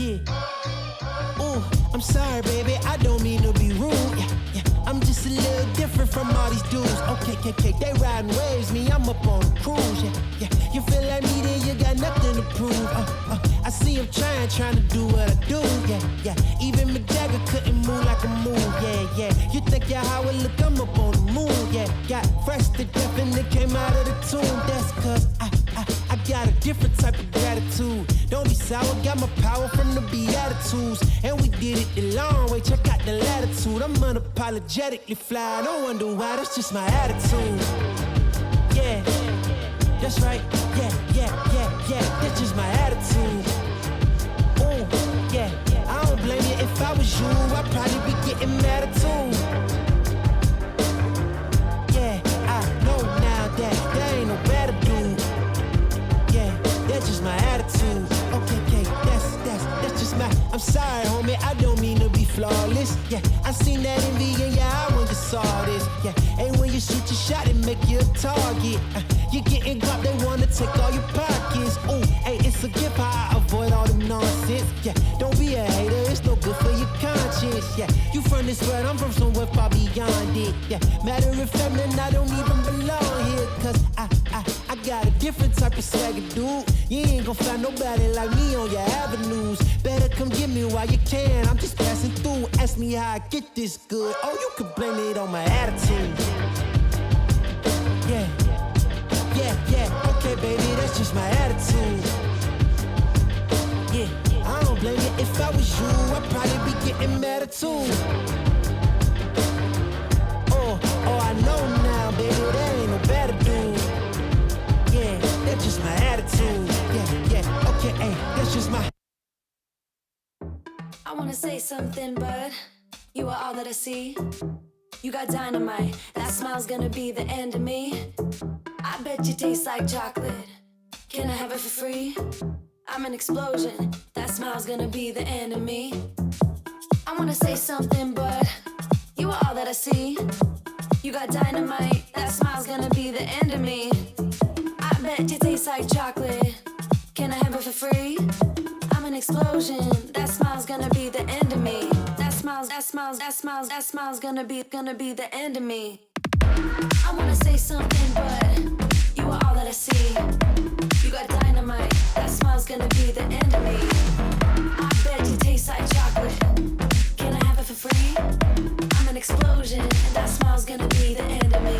Yeah. Ooh, I'm sorry, baby, I don't mean to be rude. Yeah. I'm just a little different from all these dudes. Okay, they riding waves, me, I'm up on the cruise. Yeah. You feel like me, then you got nothing to prove. I see him trying to do what I do. Yeah. Even Mick Jagger couldn't move like a move. Yeah. You think you're how I look, I'm up on the moon. Yeah. Got fresh to death and it came out of the tomb. That's cause I got a different type of gratitude. Don't be sour, got my power from the Beatitudes. And we did it the long way, check out the latitude. I'm unapologetically fly, I don't wonder why, that's just my attitude. Yeah, that's right, yeah, that's just my attitude. Ooh, yeah, I don't blame you, if I was you, I'd probably be getting mad too. Yeah, I know now that there ain't no better dude. That's just my attitude. Okay, that's just my. I'm sorry, homie, I don't mean to be flawless. Yeah, I seen that envy in your eye when you saw this. Yeah, and when you shoot your shot, it make you a target. You're getting got, they wanna take all your pockets. Ooh, hey, it's a gift how I avoid all the nonsense. Yeah, don't be a hater, it's no good for your conscience. Yeah, you from this world, I'm from somewhere far beyond it. Yeah, matter of fact, man, I don't even belong here, cause I got a different type of swagger, dude. You ain't gon' find nobody like me on your avenues. Better come get me while you can. I'm just passing through. Ask me how I get this good. Oh, you can blame it on my attitude. Yeah. Okay, baby, that's just my attitude. Yeah, I don't blame you. If I was you, I'd probably be getting mad too. Oh, I know now, baby, there ain't no better dude. Yeah, that's just my attitude. Yeah, okay, hey, that's just my. I wanna say something, but you are all that I see. You got dynamite, that smile's gonna be the end of me. I bet you taste like chocolate. Can I have it for free? I'm an explosion, that smile's gonna be the end of me. I wanna say something, but you are all that I see. You got dynamite, that smile's gonna be the end of me. I bet you taste like chocolate. Can I have it for free? I'm an explosion. That smile's gonna be the end of me. That smile's gonna be the end of me. I wanna say something, but you are all that I see. You got dynamite. That smile's gonna be the end of me. I bet you taste like chocolate. Can I have it for free? I'm an explosion, and that smile's gonna be the end of me.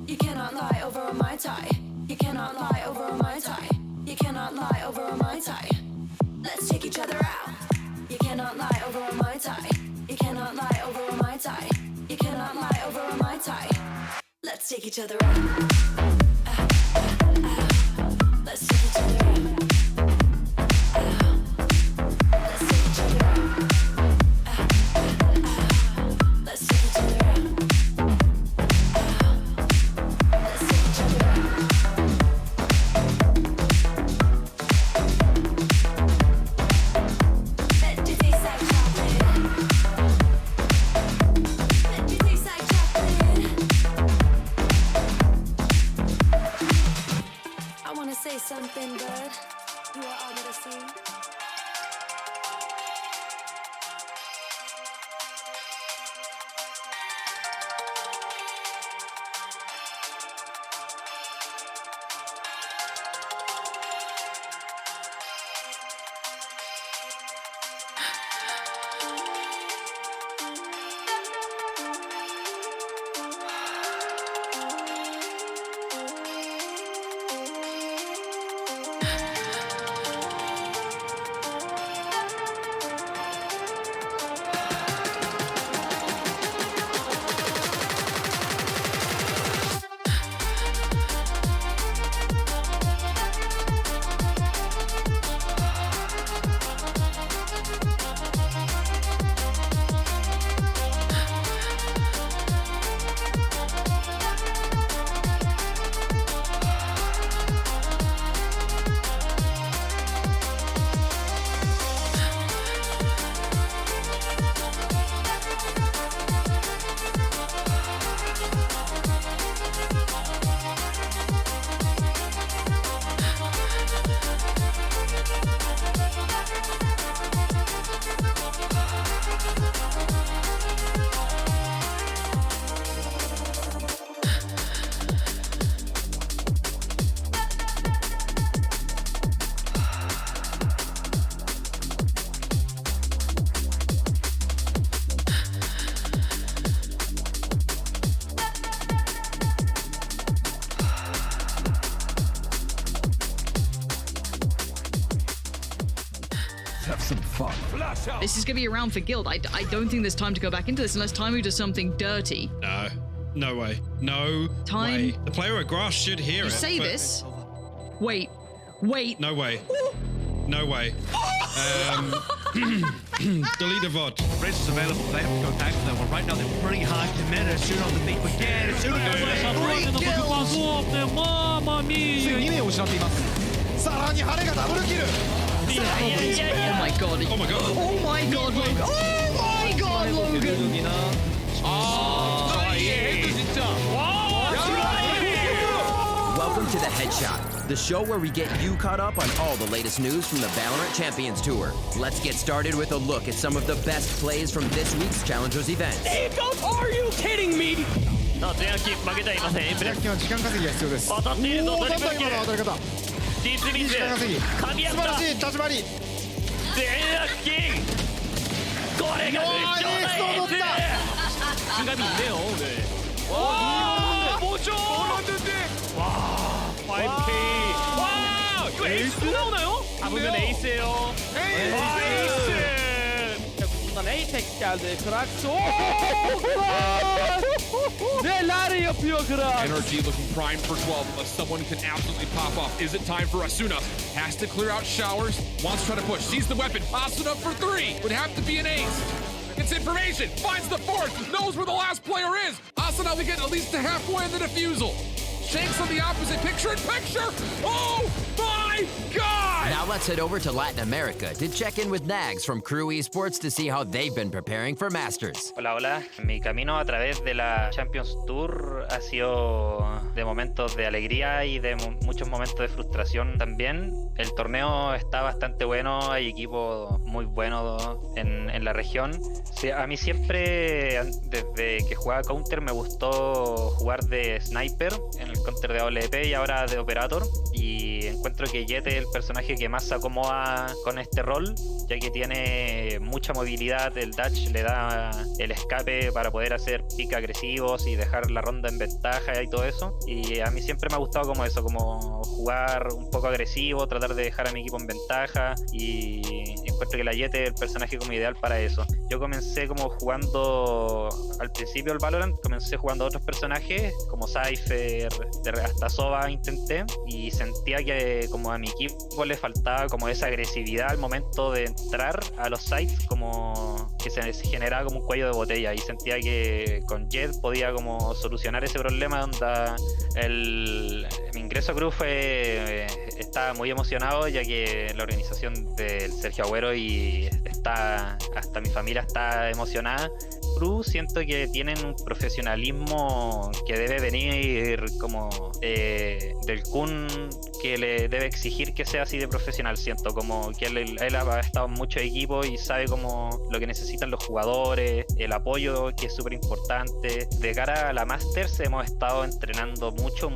You cannot lie over a Mai Tai. You cannot lie over a Mai Tai. You cannot lie over a Mai Tai. Let's take each other out. You cannot lie over a Mai Tai. You cannot lie over a Mai Tai. You cannot lie over a Mai Tai. Let's take each other out. Let's take each other out. Let's take each other out. Let's take each other out. Let's take each other out. Bet you taste like chocolate. Bet you taste like chocolate. I wanna say something, but Let's have some fun. This is going to be a round for Guild. I don't think there's time to go back into this unless Taimu does something dirty. No way. No Time. way. The player at grass should hear You it. say this. Wait. No way. No way. Delete the VOD. Bridge is available. They have to go down to that one. Right now, they're pretty hard to minute. Soon on the beat again. Soon on the beat. 2名を失っています。さらに羽がダブルキル。 Oh my god. Oh my god. Oh my god, Logan. Oh my god, Logan. Welcome to the Headshot, the show where we get you caught up on all the latest news from the VALORANT Champions Tour. Let's get started with a look at some of the best plays from this week's Challengers event. Are you kidding me? さあ、前半キープ負けてはいません。エンブレ今日は時間稼ぎが必要です。当たっているぞ、ドリブル今の当たり方。ディープミス。時間稼ぎ。噛み合った。素晴らしい立ち回り。全楽キン。これが熱狂だ。중간이 있네요 오늘. 와, 뭐죠? 와, 5K. 와, 이거 에이스 나오나요? 잡으면 에이스예요. 에이스. Bundan Apex geldi. Krax. Neler yapıyor Krax? Energy looking primed for 12 unless someone can absolutely pop off. Is it time for Asuna? Has to clear out showers. Wants to try to push. Sees the weapon. Asuna for 3. Would have to be an ace. Gets information. Finds the fourth. Knows where the last player is. Asuna will get at least to halfway in the defusal. Shanks on the opposite picture. Oh my God! Now let's head over to Latin America to check in with Nags from Crew Esports to see how they've been preparing for Masters. Hola. Mi camino a través de la Champions Tour ha sido de momentos de alegría y de muchos momentos de frustración también. El torneo está bastante bueno, hay equipos muy buenos en la región. Sí, a mí siempre, desde que jugaba Counter, me gustó jugar de Sniper en el Counter de AWP y ahora de Operator. Y encuentro que Jet es el personaje que más se acomoda con este rol, ya que tiene mucha movilidad, el dash le da el escape para poder hacer pick agresivos y dejar la ronda en ventaja y todo eso. Y a mí siempre me ha gustado como eso, como jugar un poco agresivo, tratar de dejar a mi equipo en ventaja, y encuentro que la Jet es el personaje como ideal para eso. Yo comencé como jugando al principio el Valorant, comencé jugando a otros personajes como Cypher, hasta Sova intenté, y sentía que como a mi equipo le faltaba como esa agresividad al momento de entrar a los sites, como que se generaba como un cuello de botella, y sentía que con Jet podía como solucionar ese problema. Mi ingreso a Group estaba muy emocionado, ya que la organización del Sergio Agüero y hasta mi familia está emocionada. Crew siento que tienen un profesionalismo que debe venir como del Kun, que le debe exigir que sea así de profesional. Siento como que él ha estado en muchos equipos y sabe como lo que necesitan los jugadores, el apoyo que es súper importante. De cara a la Masters hemos estado entrenando mucho,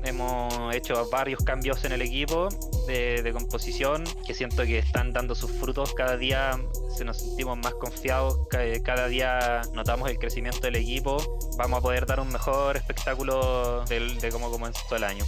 hemos hecho varios cambios en el equipo de composición que siento que están dando sus frutos. Cada día nos sentimos más confiados, cada día notamos el crecimiento del equipo. Vamos a poder dar un mejor espectáculo de cómo comenzó el año.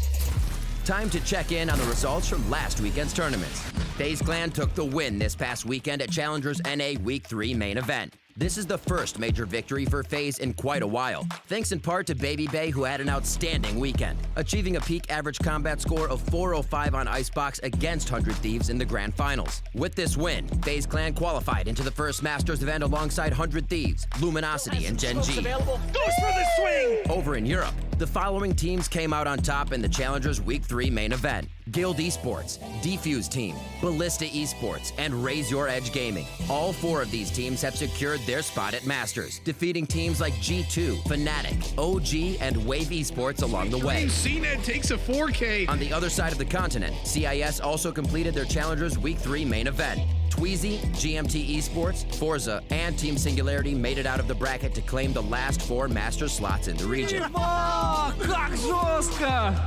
Time to check in on the results from last weekend's tournaments. FaZe Clan took the win this past weekend at Challengers NA Week 3 main event. This is the first major victory for FaZe in quite a while, thanks in part to Baby Bay, who had an outstanding weekend, achieving a peak average combat score of 405 on Icebox against 100 Thieves in the grand finals. With this win, FaZe Clan qualified into the first Masters event alongside 100 Thieves, Luminosity, and Gen G. Goes for the swing! Over in Europe, the following teams came out on top in the Challengers Week 3 main event: Guild Esports, Defuse Team, Ballista Esports, and Raise Your Edge Gaming. All 4 of these teams have secured their spot at Masters, defeating teams like G2, Fnatic, OG, and Wave Esports along the way. CNET takes a 4K. On the other side of the continent, CIS also completed their Challengers Week 3 main event. Tweezy, GMT Esports, Forza, and Team Singularity made it out of the bracket to claim the last 4 Master slots in the region.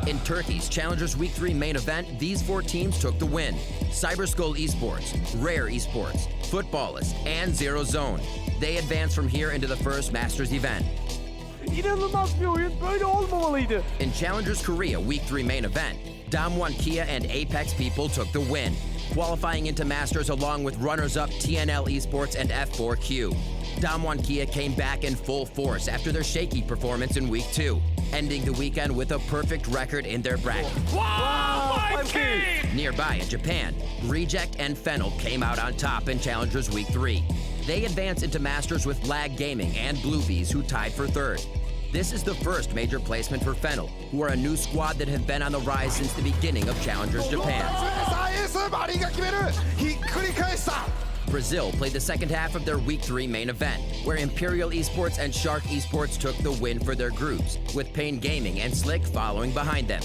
In Turkey's Challengers Week 3 main event, these 4 teams took the win: Cyberskull Esports, Rare Esports, Footballist, and Zero Zone. They advanced from here into the first Masters event. İnanılmaz bir oyun. Böyle olmamalıydı. In Challengers Korea Week 3 main event, Damwon Kia and Apex People took the win. qualifying into Masters along with runners-up TNL Esports and F4Q. Damwon Kia came back in full force after their shaky performance in Week 2, ending the weekend with a perfect record in their bracket. Wow, 5K! Nearby in Japan, Reject and Fennel came out on top in Challengers Week 3. They advanced into Masters with Lag Gaming and Bluebees, who tied for third. This is the first major placement for Fennel, who are a new squad that have been on the rise since the beginning of Challengers Japan. Brazil played the second half of their Week 3 main event, where Imperial Esports and Shark Esports took the win for their groups, with Pain Gaming and Slick following behind them.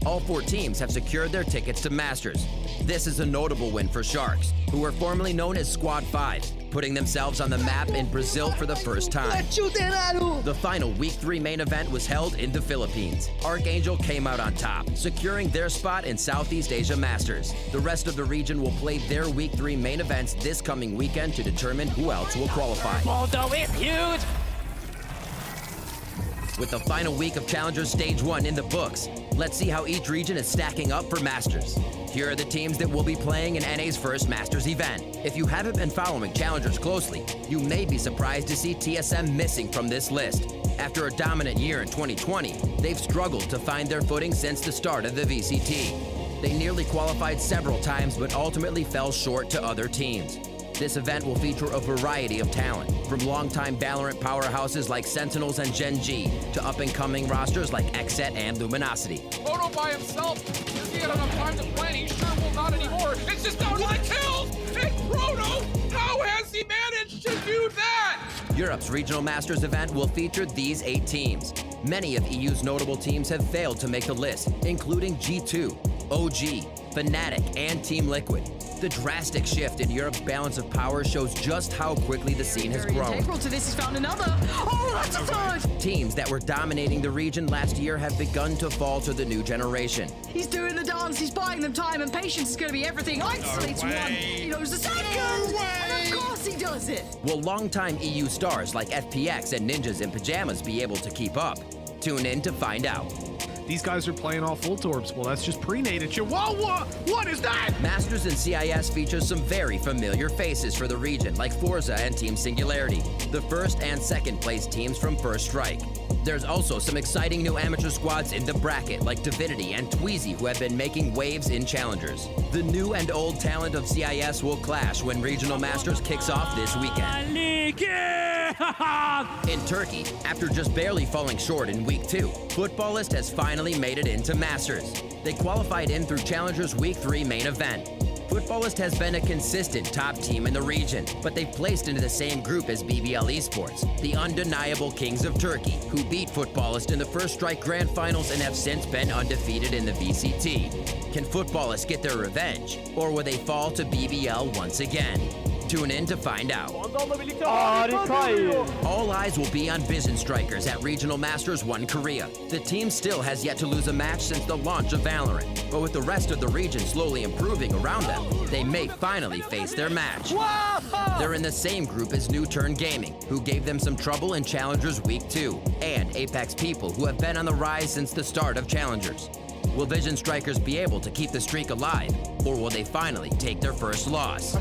All 4 teams have secured their tickets to Masters. This is a notable win for Sharks, who were formerly known as Squad 5, putting themselves on the map in Brazil for the first time. The final Week 3 main event was held in the Philippines. Archangel came out on top, securing their spot in Southeast Asia Masters. The rest of the region will play their Week 3 main events this coming weekend to determine who else will qualify. Moldova is huge! With the final week of Challengers Stage 1 in the books, let's see how each region is stacking up for Masters. Here are the teams that will be playing in NA's first Masters event. If you haven't been following Challengers closely, you may be surprised to see TSM missing from this list. After a dominant year in 2020, they've struggled to find their footing since the start of the VCT. They nearly qualified several times but ultimately fell short to other teams. This event will feature a variety of talent, from longtime Valorant powerhouses like Sentinels and Gen G, to up-and-coming rosters like Xset and Luminosity. Photo by himself. Does he have enough time to plan? He sure will not anymore. It's just down to the kills! And Chrono, how has he managed to do that? Europe's Regional Masters event will feature these 8 teams. Many of EU's notable teams have failed to make the list, including G2, OG, Fnatic, and Team Liquid. The drastic shift in Europe's balance of power shows just how quickly the scene has grown. Integral to this, he's found another. Oh, that's a third! Teams that were dominating the region last year have begun to fall to the new generation. He's doing the dance, he's buying them time, and patience is going to be everything. Isolates one, he knows the second, and of course he does it! Will longtime EU stars like FPX and Ninjas in Pajamas be able to keep up? Tune in to find out. These guys are playing all full torbs. Well, that's just pre-nated shit. Whoa, what is that? Masters in CIS features some very familiar faces for the region, like Forza and Team Singularity, the first and second place teams from First Strike. There's also some exciting new amateur squads in the bracket, like Divinity and Tweezy, who have been making waves in Challengers. The new and old talent of CIS will clash when Regional Masters kicks off this weekend. In Turkey, after just barely falling short in Week 2, Footballist has finally made it into Masters. They qualified in through Challengers Week 3 main event. Footballist has been a consistent top team in the region, but they've placed into the same group as BBL Esports, the undeniable kings of Turkey, who beat Footballist in the First Strike Grand Finals and have since been undefeated in the VCT. Can Footballist get their revenge, or will they fall to BBL once again? Tune in to find out. All eyes will be on Vision Strikers at Regional Masters 1 Korea. The team still has yet to lose a match since the launch of Valorant, but with the rest of the region slowly improving around them, they may finally face their match. They're in the same group as New Turn Gaming, who gave them some trouble in Challengers Week 2, and Apex People, who have been on the rise since the start of Challengers. Will Vision Strikers be able to keep the streak alive, or will they finally take their first loss?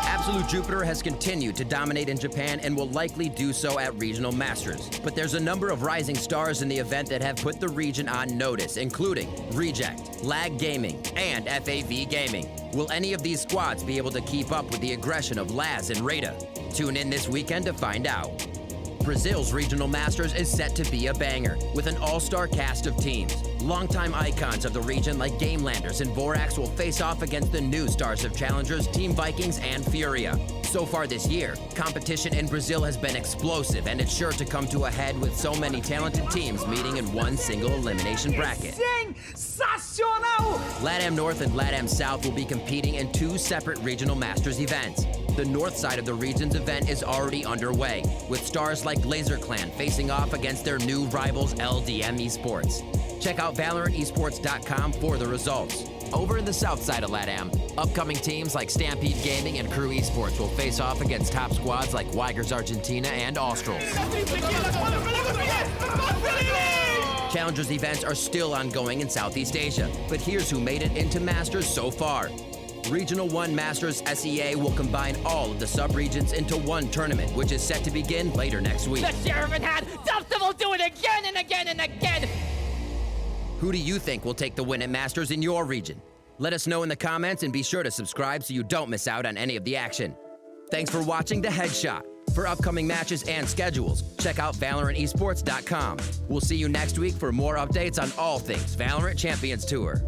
Absolute Jupiter has continued to dominate in Japan and will likely do so at Regional Masters. But there's a number of rising stars in the event that have put the region on notice, including Reject, Lag Gaming, and FAV Gaming. Will any of these squads be able to keep up with the aggression of Laz and Rada? Tune in this weekend to find out. Brazil's Regional Masters is set to be a banger, with an all-star cast of teams. Longtime icons of the region like Gamelanders and Vorax will face off against the new stars of Challengers, Team Vikings and Furia. So far this year, competition in Brazil has been explosive, and it's sure to come to a head with so many talented teams meeting in one single elimination bracket. LATAM North and LATAM South will be competing in 2 separate Regional Masters events. The north side of the region's event is already underway, with stars like LaserClan facing off against their new rivals LDM Esports. Check out ValorantEsports.com for the results. Over in the south side of LATAM, upcoming teams like Stampede Gaming and Crew Esports will face off against top squads like Weigers Argentina and Australs. Challengers events are still ongoing in Southeast Asia, but here's who made it into Masters so far. Regional 1 Masters SEA will combine all of the sub-regions into one tournament, which is set to begin later next week. The Sheriffin hat! Dustin will do it again and again and again! Who do you think will take the win at Masters in your region? Let us know in the comments and be sure to subscribe so you don't miss out on any of the action. Thanks for watching The Headshot. For upcoming matches and schedules, check out ValorantEsports.com. We'll see you next week for more updates on all things Valorant Champions Tour.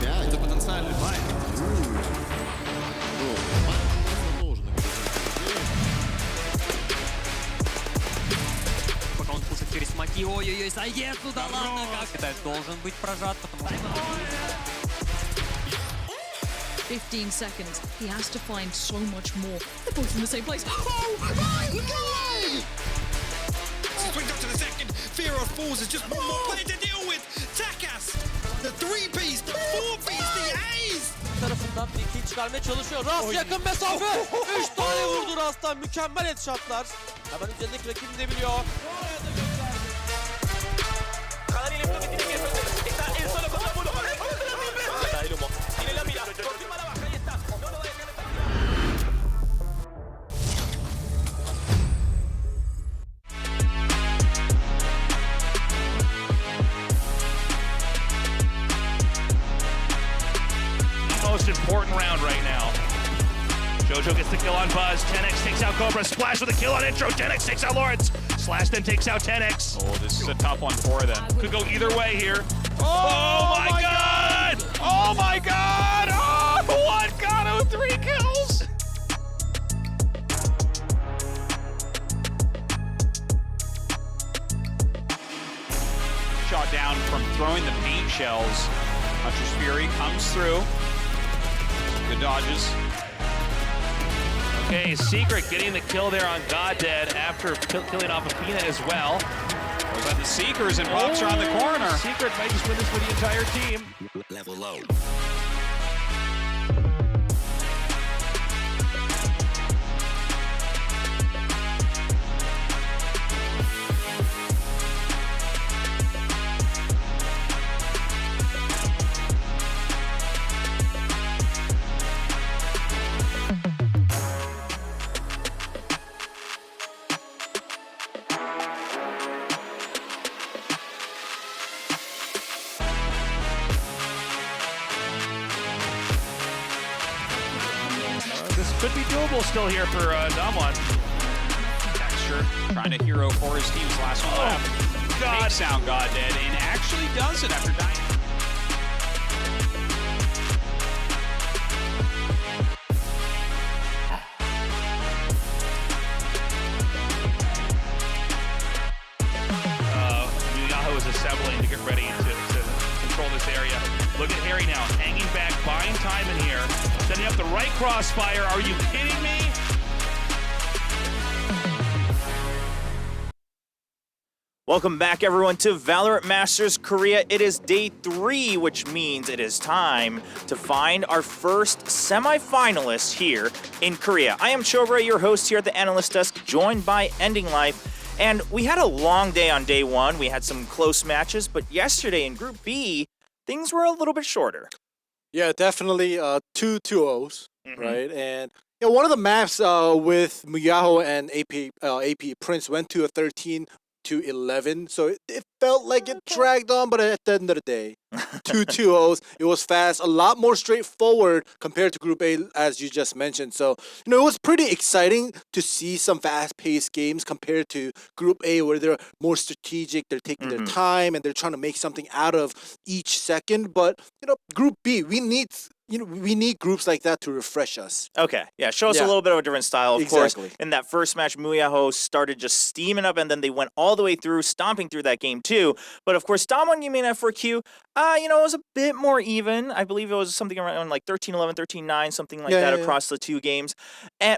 Ja, это потенциальный файт. Пока он пушит через смоки. Ой-ой-ой, Сайгет, ну да ладно, как это должен быть прожат, потому что... 15 seconds. He has to find so much more. They're both in the same place. Oh my god! Swings up to the second. Fearos falls. There's just one more player to deal with. Takas, the 3Bs, the 4Bs, the A's. Tarafından bir kill çıkarmaya çalışıyor. Rast yakın mesafe. 3 tane vurdu Rast'tan. Mükemmel headshotlar. Hemen üzerindeki rakibini de biliyor. Most important round right now. Jojo gets the kill on Buzz. 10x takes out Cobra. Splash with a kill on intro. 10x takes out Lawrence. Slash then takes out 10x. Oh, this is a tough one for them. Could go either way here. Oh my god! Oh my god! Oh, one Gato, 3 kills! Shot down from throwing the paint shells. Hunter's Fury comes through. Good dodges. Okay, Secret getting the kill there on Goddead after killing off Athena as well. Goes at the Seekers and pops around the corner. Secret might just win this for the entire team. Level low. This could be doable still here for Damwon. Texture trying to hero for his team's last one left. God. Takes out Goddead and actually does it after dying. Yahoo is assembling to get ready to control this area. Look at Harry now, hanging back, buying time in here. Setting up the right crossfire. Are you kidding me? Welcome back, everyone, to Valorant Masters Korea. It is day 3, which means it is time to find our first semi-finalists here in Korea. I am Chobra, your host here at the Analyst Desk, joined by Ending Life. And we had a long day on day 1. We had some close matches, but yesterday in Group B, things were a little bit shorter. Yeah, definitely 2 2-0s, right? And yeah, one of the maps with Muyaho and AP Prince went to a 13-11, so it felt like it dragged on, but at the end of the day, 2-2-0s. It was fast, a lot more straightforward compared to Group A, as you just mentioned. So, it was pretty exciting to see some fast-paced games compared to Group A, where they're more strategic, they're taking their time, and they're trying to make something out of each second. But, Group B, we need groups like that to refresh us. Okay, yeah, show us a little bit of a different style. Of course, in that first match, Muyaho started just steaming up, and then they went all the way through, stomping through that game too. But of course, Damwon Gaming and F4Q, it was a bit more even. I believe it was something around like 13-11, 13-9, something like that across the two games.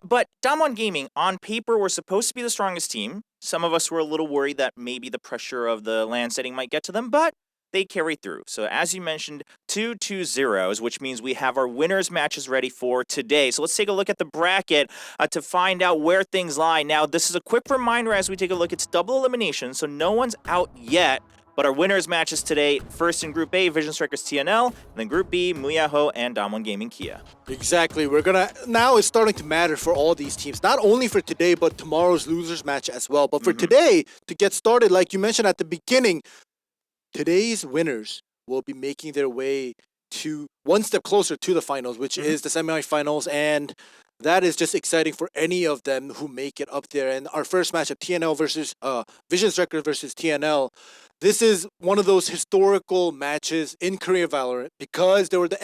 But Damwon Gaming, on paper, were supposed to be the strongest team. Some of us were a little worried that maybe the pressure of the land setting might get to them, but they carry through. So as you mentioned, 2-2-0s, which means we have our winners matches ready for today. So let's take a look at the bracket to find out where things lie. Now, this is a quick reminder as we take a look. It's double elimination, so no one's out yet. But our winners matches today, first in Group A, Vision Strikers TNL, and then Group B, Muyaho and Damwon Gaming Kia. Exactly. Now it's starting to matter for all these teams, not only for today, but tomorrow's losers match as well. But for today, to get started, like you mentioned at the beginning, today's winners will be making their way to one step closer to the finals, which is the semifinals, and that is just exciting for any of them who make it up there. And our first match of TNL versus Vision Strikers versus TNL, this is one of those historical matches in Korea Valorant because they were the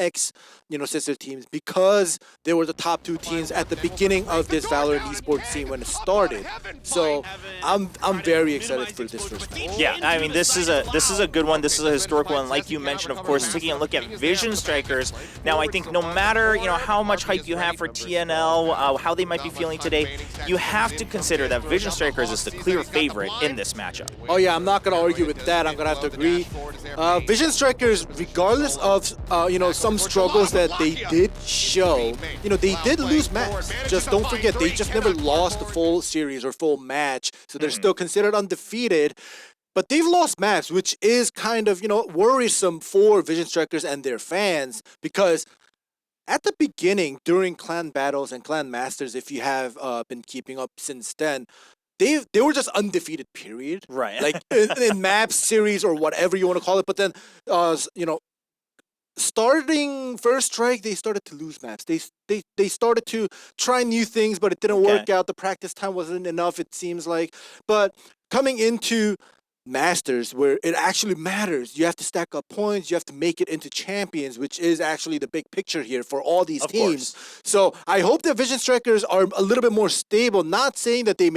sister teams, because they were the top two teams at the beginning of this Valorant esports scene when it started. So I'm very excited for this first match. Yeah, I mean this is a good one. This is a historical one. Like you mentioned, of course, taking a look at Vision Strikers. Now I think no matter how much hype you have for TNL, how they might be feeling today, you have to consider that Vision Strikers is the clear favorite in this matchup. Oh yeah, I'm not gonna argue with that. I'm gonna have to agree. Vision Strikers, regardless of some struggles that they did show, they did lose maps. Just don't forget, they just never lost the full series or full match, so they're still considered undefeated. But they've lost maps, which is kind of worrisome for Vision Strikers and their fans, because at the beginning, during clan battles and clan masters, if you have been keeping up since then, they were just undefeated, period. Right. Like in map series or whatever you want to call it. But then, starting first strike, they started to lose maps. They started to try new things, but it didn't work out. The practice time wasn't enough, it seems like. But coming into Masters, where it actually matters, you have to stack up points, you have to make it into champions, which is actually the big picture here for all these teams. So I hope the Vision Strikers are a little bit more stable, not saying that they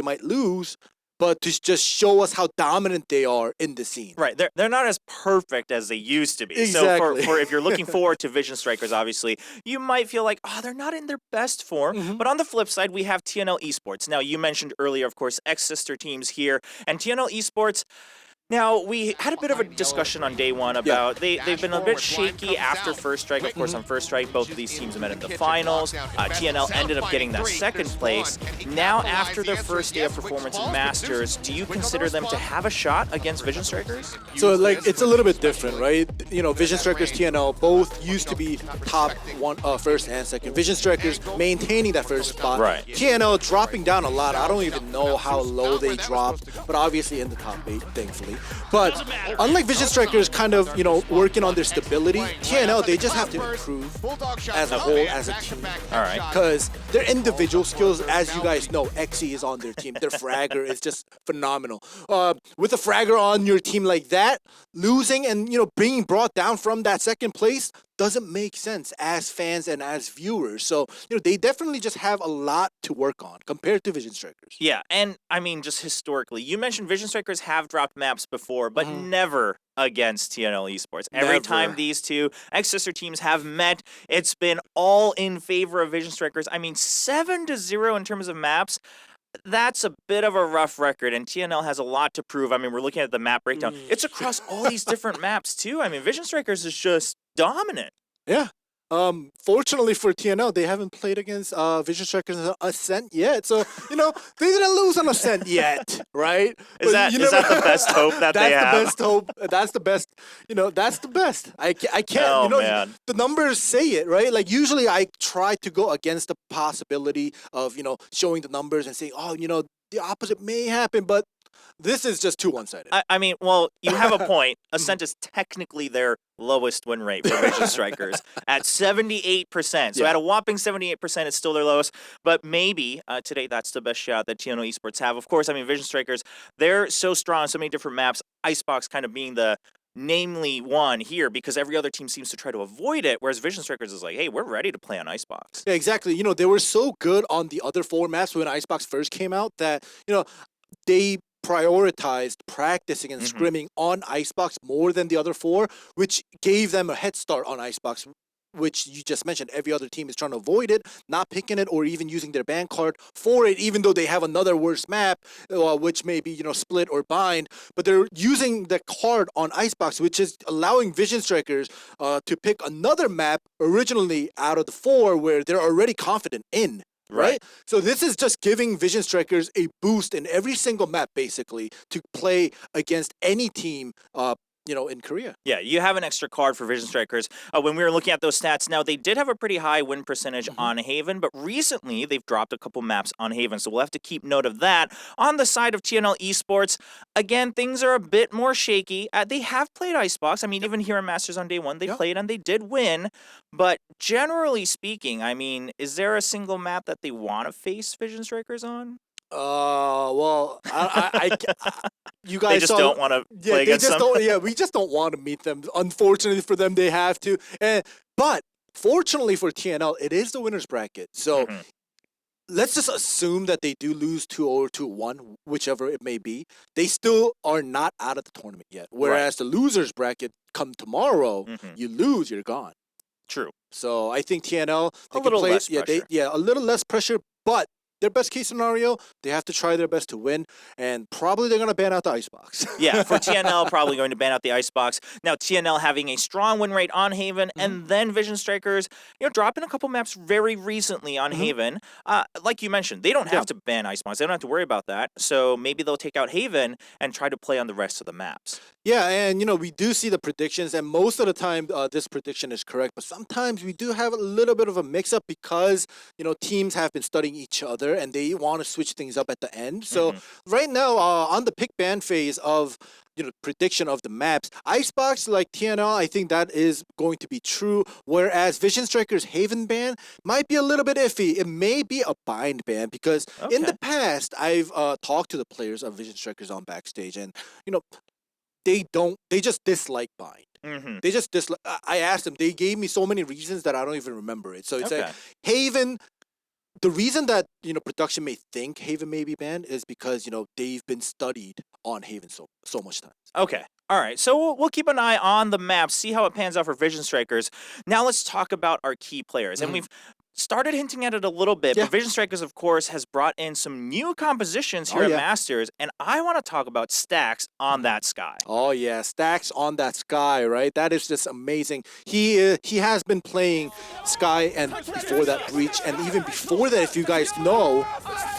might lose, but to just show us how dominant they are in the scene. Right, they're not as perfect as they used to be. Exactly. So for if you're looking forward to Vision Strikers, obviously, you might feel like, they're not in their best form. But on the flip side, we have TNL Esports. Now, you mentioned earlier, of course, ex-sister teams here. And TNL Esports, now, we had a bit of a discussion on day one about they've been a bit shaky after first strike. Of course, on first strike, both of these teams met in the finals. TNL ended up getting that second place. Now, after their first day of performance in Masters, do you consider them to have a shot against Vision Strikers? So, it's a little bit different, right? Vision Strikers, TNL, both used to be top one, first and second. Vision Strikers maintaining that first spot. Right. TNL dropping down a lot. I don't even know how low they dropped, but obviously in the top 8, thankfully. But unlike Vision Strikers kind of, working on their stability, TNL, they just have to improve as a whole, as a team. All right. Because their individual skills, as you guys know, Xe is on their team. Their fragger is just phenomenal. With a fragger on your team like that, losing and, being brought down from that second place doesn't make sense as fans and as viewers. So, they definitely just have a lot to work on compared to Vision Strikers. Yeah, and I mean, just historically, you mentioned Vision Strikers have dropped maps before, but never against TNL Esports. Every time these two ex-sister teams have met, it's been all in favor of Vision Strikers. I mean, 7-0 in terms of maps. That's a bit of a rough record, and TNL has a lot to prove. I mean, we're looking at the map breakdown. It's across all these different maps, too. I mean, Vision Strikers is just dominant. Yeah. Fortunately for TNL, they haven't played against Vision Strikers Ascent yet. So, they didn't lose on Ascent yet, right? Is that the best hope that they have? That's the best hope. That's the best. That's the best. I can't, man. The numbers say it, right? Like, usually I try to go against the possibility of, showing the numbers and saying, the opposite may happen, but This is just too one-sided. I mean, well, you have a point. Ascent is technically their lowest win rate for Vision Strikers at 78%. So at a whopping 78%, it's still their lowest. But maybe today that's the best shot that TNL Esports have. Of course, I mean, Vision Strikers, they're so strong on so many different maps. Icebox kind of being the namely one here because every other team seems to try to avoid it, whereas Vision Strikers is like, hey, we're ready to play on Icebox. Yeah, exactly. You know, they were so good on the other 4 maps when Icebox first came out that, you know, they prioritized practicing and scrimming on Icebox more than the other 4, which gave them a head start on Icebox, which you just mentioned. Every other team is trying to avoid it, not picking it, or even using their ban card for it, even though they have another worse map, which may be, you know, split or bind. But they're using the card on Icebox, which is allowing Vision Strikers to pick another map originally out of the 4 where they're already confident in. Right? So this is just giving Vision Strikers a boost in every single map, basically, to play against any team, you know, in Korea. Yeah, you have an extra card for Vision Strikers. When we were looking at those stats, now they did have a pretty high win percentage on Haven, but recently they've dropped a couple maps on Haven, so we'll have to keep note of that. On the side of TNL Esports, again, things are a bit more shaky. They have played Icebox. I mean, even here in Masters on day 1, they played and they did win. But generally speaking, I mean, is there a single map that they want to face Vision Strikers on? Well, you guys they just don't want to play against them. We just don't want to meet them. Unfortunately for them, they have to. But fortunately for TNL, it is the winners bracket. So let's just assume that they do lose 2-0 or 2-1, whichever it may be. They still are not out of the tournament yet. Whereas the losers bracket, come tomorrow, you lose, you're gone. True. So I think TNL, a little less pressure. A little less pressure, but their best case scenario, they have to try their best to win, and probably they're going to ban out the Icebox. Yeah, for TNL, probably going to ban out the Icebox. Now, TNL having a strong win rate on Haven, and then Vision Strikers, you know, dropping a couple maps very recently on Haven. Like you mentioned, they don't have to ban Icebox. They don't have to worry about that. So maybe they'll take out Haven and try to play on the rest of the maps. Yeah, and, you know, we do see the predictions, and most of the time this prediction is correct, but sometimes we do have a little bit of a mix-up because, you know, teams have been studying each other, and they want to switch things up at the end. So right now, on the pick ban phase of, you know, prediction of the maps, Icebox, like TNL, I think that is going to be true, whereas Vision Strikers Haven ban might be a little bit iffy. It may be a bind ban because in the past, I've talked to the players of Vision Strikers on backstage, and, you know, they just dislike bind. They just dislike. I asked them, they gave me so many reasons that I don't even remember it. So it's like Haven. The reason that, you know, production may think Haven may be banned is because, you know, they've been studied on Haven so much time. Okay. All right. So we'll keep an eye on the map, see how it pans out for Vision Strikers. Now let's talk about our key players. And we've started hinting at it a little bit, but Vision Strikers, of course, has brought in some new compositions here at Masters, and I want to talk about Stacks on that sky. Oh yeah, Stacks on that sky, right? That is just amazing. He has been playing Sky and before that Breach, and even before that, if you guys know,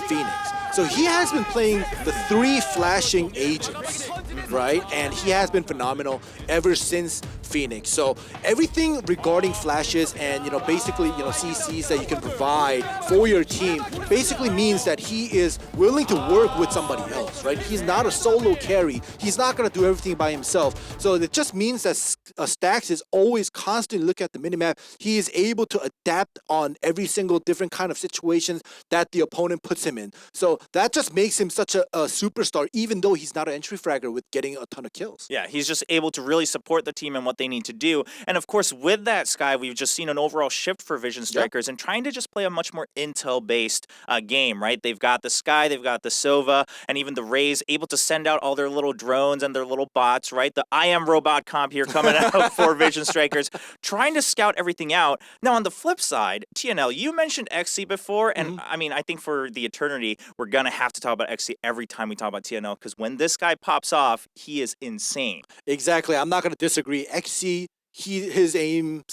Phoenix. So he has been playing the 3 flashing agents, right? And he has been phenomenal ever since Phoenix. So everything regarding flashes and, you know, basically, you know, CCs that you can provide for your team basically means that he is willing to work with somebody else, right? He's not a solo carry. He's not going to do everything by himself. So it just means that Stacks is always constantly looking at the minimap. He is able to adapt on every single different kind of situations that the opponent puts him in. So that just makes him such a superstar, even though he's not an entry fragger with getting a ton of kills. Yeah, he's just able to really support the team and what they need to do. And of course, with that, Sky, we've just seen an overall shift for Vision Strikers and trying to just play a much more intel-based game, right? They've got the Sky, they've got the Sova, and even the Rays able to send out all their little drones and their little bots, right? The I Am Robot comp here coming out for Vision Strikers, trying to scout everything out. Now, on the flip side, TNL, you mentioned XC before, and I mean, I think for the eternity, we're going to have to talk about XC every time we talk about TNL, because when this guy pops off, he is insane. Exactly. I'm not going to disagree. XC, his aim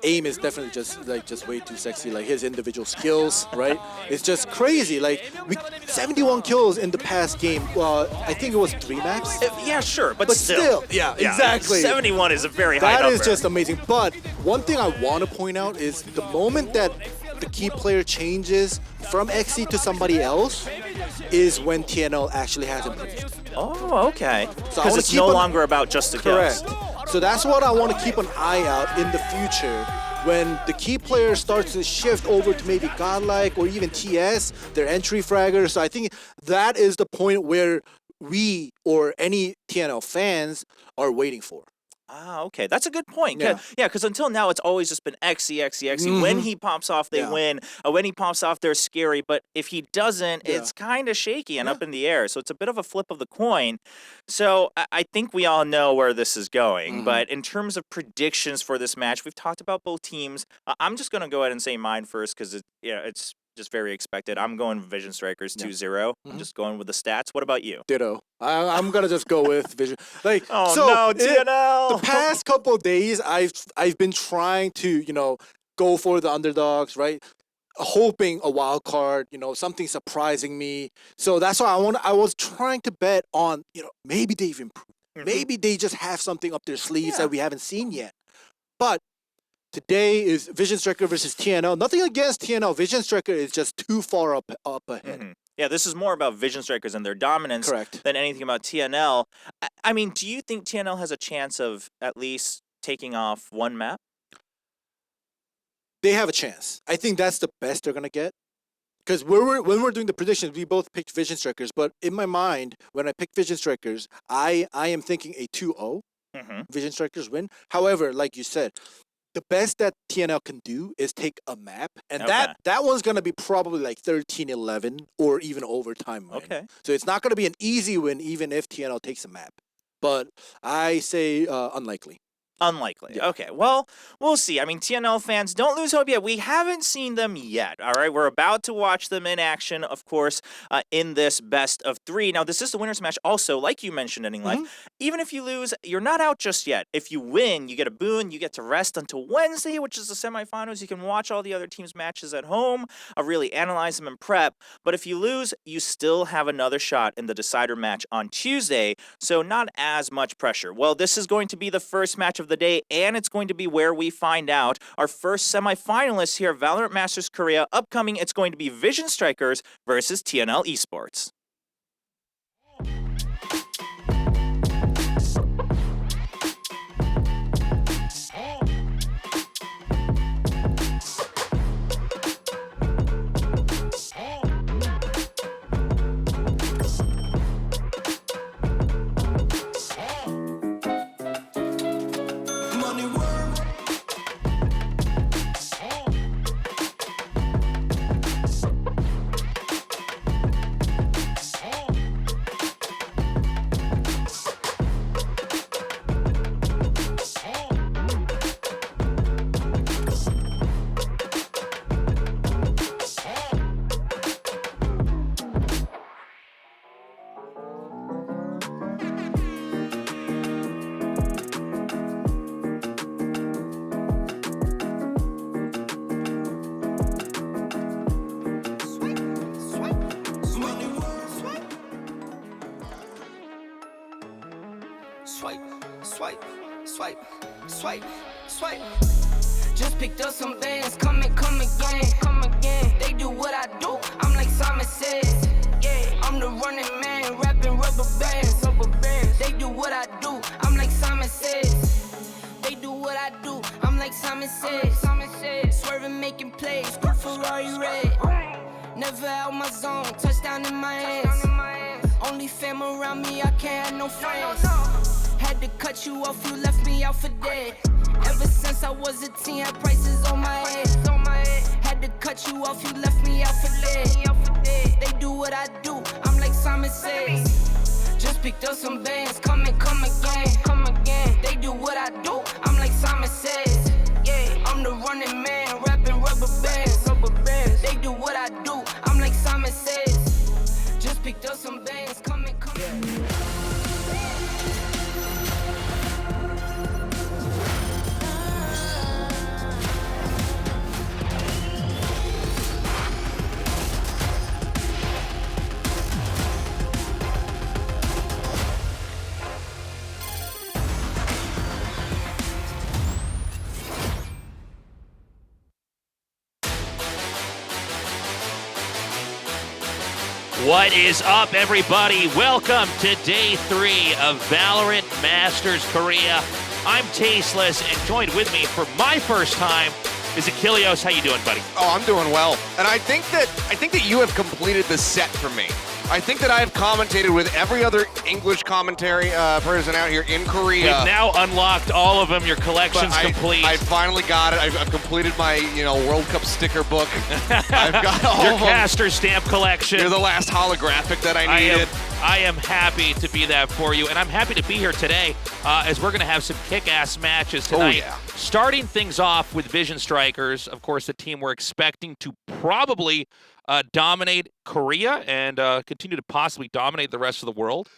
is definitely just way too sexy. Like his individual skills, right? It's just crazy. Like 71 kills in the past game. I think it was 3 maps. Yeah, sure, but still. Yeah, exactly. 71 is a very high number. That is just amazing. But one thing I want to point out is the moment that the key player changes from XC to somebody else is when TNL actually has improved. Oh, okay. So Because it's no longer about just the kills. Correct. So that's what I want to keep an eye out in the future. When the key player starts to shift over to maybe Godlike or even TS, their entry fragger. So I think that is the point where we or any TNL fans are waiting for. Ah, okay. That's a good point. Yeah. Yeah, because until now, it's always just been XE, XE, XE. When he pops off, they win. When he pops off, they're scary. But if he doesn't, it's kind of shaky and up in the air. So it's a bit of a flip of the coin. So I think we all know where this is going. But in terms of predictions for this match, we've talked about both teams. I'm just going to go ahead and say mine first because it's just very expected. I'm going Vision Strikers 2-0. I'm just going with the stats. What about you? Ditto. I'm gonna just go with Vision. Like, Oh, so no, TNL! The past couple of days, I've been trying to go for the underdogs, right? Hoping a wild card, something surprising me. So that's why I was trying to bet on, maybe they've improved. Maybe they just have something up their sleeves that we haven't seen yet. But today is Vision Striker versus TNL. Nothing against TNL. Vision Striker is just too far up ahead. Yeah, this is more about Vision Strikers and their dominance than anything about TNL. I mean, do you think TNL has a chance of at least taking off one map? They have a chance. I think that's the best they're going to get. Because when we're doing the predictions, we both picked Vision Strikers. But in my mind, when I pick Vision Strikers, I am thinking a 2-0. Vision Strikers win. However, like you said, the best that TNL can do is take a map, and that one's going to be probably like 13-11 or even overtime win. Okay. So it's not going to be an easy win even if TNL takes a map. But I say unlikely. Unlikely. Okay, well, we'll see. I mean, TNL fans, don't lose hope yet. We haven't seen them yet, all right? We're about to watch them in action, of course, in this best of 3. Now, this is the winner's match also, like you mentioned, Ending Life. Even if you lose, you're not out just yet. If you win, you get a boon. You get to rest until Wednesday, which is the semifinals. You can watch all the other teams' matches at home, really analyze them and prep. But if you lose, you still have another shot in the decider match on Tuesday, so not as much pressure. Well, this is going to be the first match of the day, and it's going to be where we find out our first semifinalists here at VALORANT Masters Korea. Upcoming, it's going to be Vision Strikers versus TNL Esports. Swipe, swipe, swipe, swipe, swipe. Just picked up some bands, come again, come again. They do what I do, I'm like Simon says. Yeah, I'm the running man, rapping rubber bands. They do what I do, I'm like Simon says. They do what I do, I'm like Simon says. Swerving, making plays, good Ferrari red. Never out my zone, touchdown in my hands. Only fam around me, I can't have no friends. Had to cut you off, you left me out for dead. Ever since I was a teen, had prices on my head. Had to cut you off, you left me out for dead. They do what I do, I'm like Simon says. Just picked up some bands, come again. They do what I do, I'm like Simon says. Yeah, I'm the running man, rapping rubber bands. They do what I do, I'm like Simon says. Just picked up some bands, come again. What is up, everybody? Welcome to Day 3 of VALORANT Masters Korea. I'm Tasteless, and joined with me for my first time is Achilleos. How you doing, buddy? Oh, I'm doing well. And I think that you have completed the set for me. I think that I have commentated with every other English commentary person out here in Korea. We've now unlocked all of them. Your collection's complete. I finally got it. I've completed my, World Cup sticker book. I've got all your of them. caster stamp collection. You're the last holographic that I needed. I am happy to be that for you, and I'm happy to be here today as we're going to have some kick-ass matches tonight. Oh, yeah. Starting things off with Vision Strikers, of course, the team we're expecting to probably dominate Korea and continue to possibly dominate the rest of the world.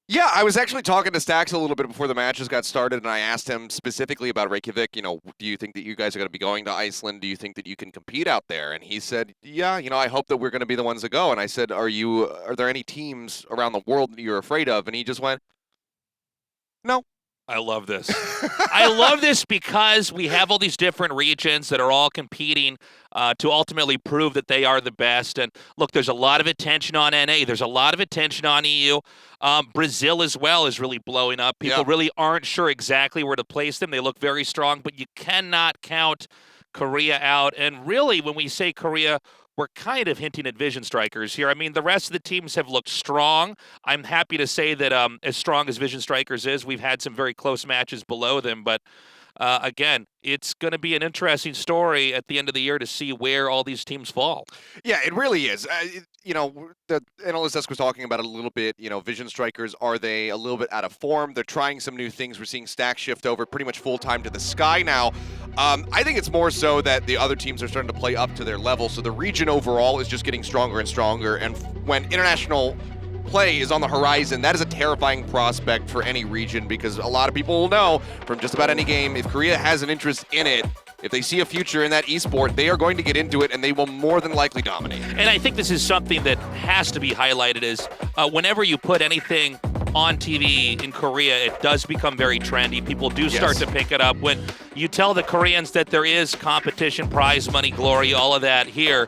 Yeah, I was actually talking to Stax a little bit before the matches got started, and I asked him specifically about Reykjavik. Do you think that you guys are going to be going to Iceland? Do you think that you can compete out there? And he said, yeah, I hope that we're going to be the ones that go. And I said, are there any teams around the world that you're afraid of? And he just went, no. I love this. I love this because we have all these different regions that are all competing to ultimately prove that they are the best. And look, there's a lot of attention on NA. There's a lot of attention on EU. Brazil as well is really blowing up. People really aren't sure exactly where to place them. They look very strong, but you cannot count Korea out. And really, when we say Korea, we're kind of hinting at Vision Strikers here. I mean, the rest of the teams have looked strong. I'm happy to say that as strong as Vision Strikers is, we've had some very close matches below them. But again, it's going to be an interesting story at the end of the year to see where all these teams fall. Yeah, it really is. The analyst desk was talking about it a little bit. Vision Strikers, are they a little bit out of form? They're trying some new things. We're seeing Stack shift over pretty much full-time to the Sky now. I think it's more so that the other teams are starting to play up to their level. So the region overall is just getting stronger and stronger. And when international play is on the horizon, that is a terrifying prospect for any region, because a lot of people will know from just about any game, if Korea has an interest in it, if they see a future in that esport, they are going to get into it, and they will more than likely dominate. And I think this is something that has to be highlighted is whenever you put anything on TV in Korea, it does become very trendy. People do start to pick it up. When you tell the Koreans that there is competition, prize money, glory, all of that here,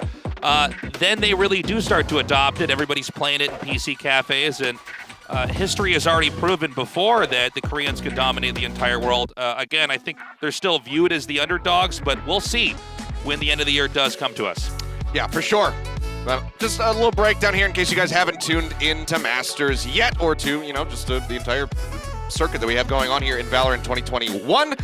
then they really do start to adopt it. Everybody's playing it in PC cafes, and history has already proven before that the Koreans could dominate the entire world. Again, I think they're still viewed as the underdogs, but we'll see when the end of the year does come to us. Yeah, for sure. Just a little breakdown here in case you guys haven't tuned into Masters yet, or to, just the entire circuit that we have going on here in VALORANT 2021.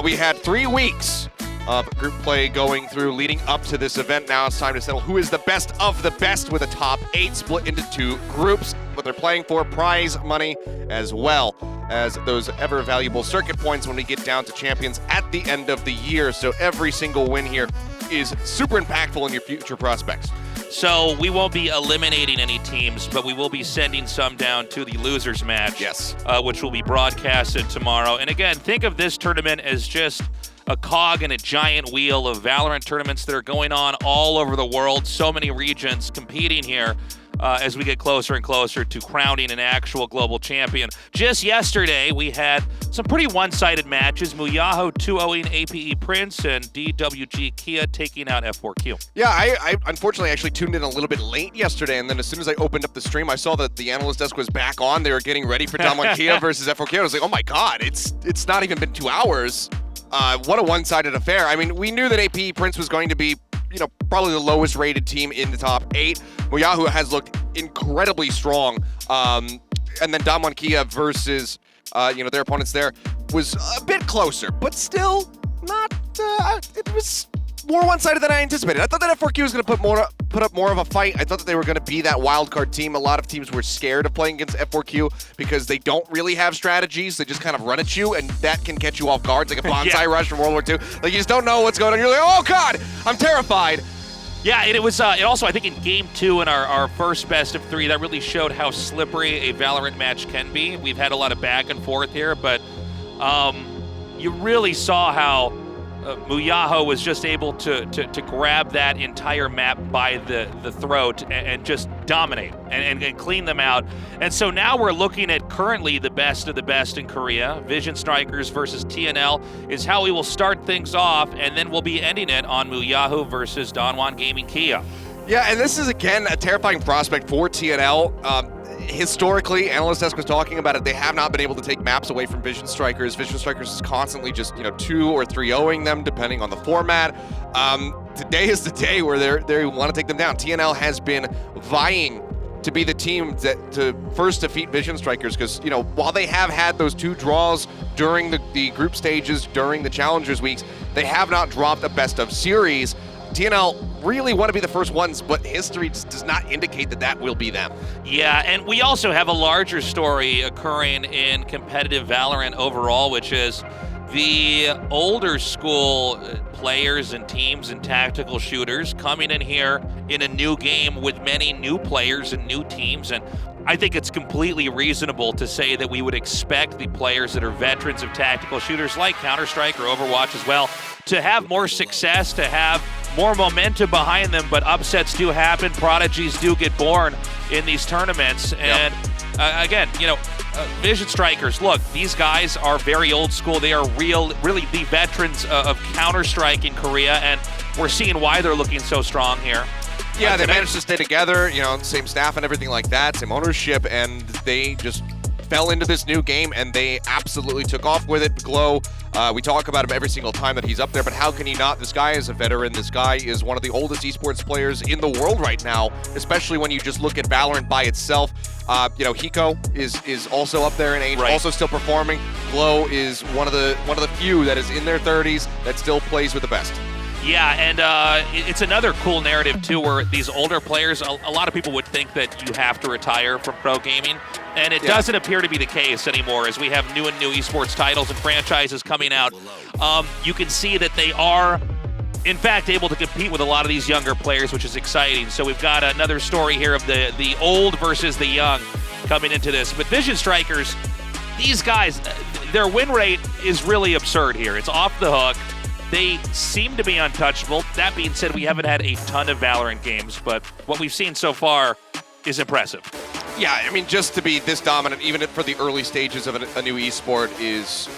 We had 3 weeks of group play going through leading up to this event. Now it's time to settle who is the best of the best, with a top 8 split into 2 groups. What they're playing for, prize money, as well as those ever valuable circuit points when we get down to champions at the end of the year. So every single win here is super impactful in your future prospects. So we won't be eliminating any teams, but we will be sending some down to the losers match. Yes. Which will be broadcasted tomorrow. And again, think of this tournament as just a cog in a giant wheel of VALORANT tournaments that are going on all over the world. So many regions competing here as we get closer and closer to crowning an actual global champion. Just yesterday, we had some pretty one-sided matches. Muyaho 2-0ing APE Prince and DWG Kia taking out F4Q. Yeah, I unfortunately actually tuned in a little bit late yesterday, and then as soon as I opened up the stream, I saw that the analyst desk was back on. They were getting ready for Damwon Kia versus F4Q. I was like, oh my god, it's not even been 2 hours. What a one-sided affair. I mean, we knew that APE Prince was going to be, probably the lowest rated team in the top 8. Muyaho has looked incredibly strong. And then Damwon Kia versus, their opponents there was a bit closer, but still not, it was more one-sided than I anticipated. I thought that F4Q was going to put up more of a fight. I thought that they were going to be that wild card team. A lot of teams were scared of playing against F4Q because they don't really have strategies. They just kind of run at you, and that can catch you off guard, like a bonsai rush from World War II. Like, you just don't know what's going on. You're like, oh god, I'm terrified. Yeah, it was. It also, I think, in Game 2 in our first best of 3, that really showed how slippery a VALORANT match can be. We've had a lot of back and forth here, but you really saw how Muyaho was just able to grab that entire map by the throat and just dominate and clean them out. And so now we're looking at currently the best of the best in Korea. Vision Strikers versus TNL is how we will start things off, and then we'll be ending it on Muyaho versus Damwon Gaming Kia. Yeah, and this is, again, a terrifying prospect for TNL. Historically, Analyst Desk was talking about it, they have not been able to take maps away from Vision Strikers. Vision Strikers is constantly just, 2 or 3-0ing them, depending on the format. Today is the day where they want to take them down. TNL has been vying to be the team to first defeat Vision Strikers, because, while they have had those 2 draws during the group stages, during the Challengers weeks, they have not dropped a best of series. TNL really want to be the first ones, but history just does not indicate that will be them. Yeah, and we also have a larger story occurring in competitive Valorant overall, which is the older school players and teams and tactical shooters coming in here in a new game with many new players and new teams. And I think it's completely reasonable to say that we would expect the players that are veterans of tactical shooters like Counter-Strike or Overwatch as well to have more success, to have more momentum behind them, but upsets do happen. Prodigies do get born in these tournaments. And again, Vision Strikers, look, these guys are very old school. They are really the veterans of Counter-Strike in Korea, and we're seeing why they're looking so strong here. Yeah, they managed to stay together, same staff and everything like that, same ownership, and they just fell into this new game, and they absolutely took off with it. Glow, we talk about him every single time that he's up there, but how can he not? This guy is a veteran. This guy is one of the oldest esports players in the world right now, especially when you just look at Valorant by itself. Hiko is also up there in age, also still performing. Glow is one of the few that is in their 30s that still plays with the best. Yeah, and it's another cool narrative, too, where these older players, a lot of people would think that you have to retire from pro gaming, and it doesn't appear to be the case anymore as we have new esports titles and franchises coming out. You can see that they are, in fact, able to compete with a lot of these younger players, which is exciting. So we've got another story here of the old versus the young coming into this. But Vision Strikers, these guys, their win rate is really absurd here. It's off the hook. They seem to be untouchable. That being said, we haven't had a ton of Valorant games, but what we've seen so far is impressive. Yeah, I mean, just to be this dominant, even for the early stages of a new esport, is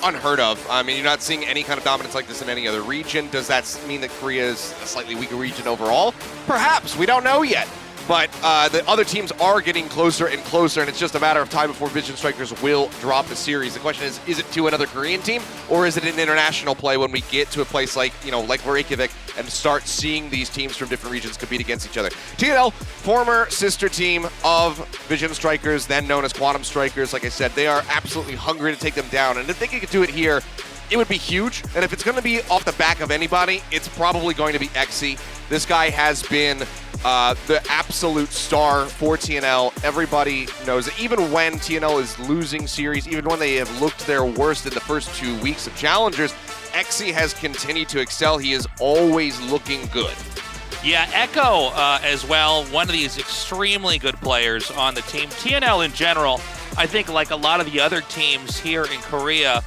unheard of. I mean, you're not seeing any kind of dominance like this in any other region. Does that mean that Korea is a slightly weaker region overall? Perhaps. We don't know yet. But the other teams are getting closer and closer, and it's just a matter of time before Vision Strikers will drop the series. The question is it to another Korean team, or is it an international play when we get to a place like Reykjavik and start seeing these teams from different regions compete against each other? TNL, former sister team of Vision Strikers, then known as Quantum Strikers. Like I said, they are absolutely hungry to take them down, and if they could do it here, it would be huge. And if it's going to be off the back of anybody, it's probably going to be Exy. This guy has been the absolute star for TNL. Everybody knows that even when TNL is losing series, even when they have looked their worst in the first 2 weeks of Challengers, Exy has continued to excel. He is always looking good. Yeah, Echo as well, one of these extremely good players on the team. TNL in general, I think like a lot of the other teams here in Korea,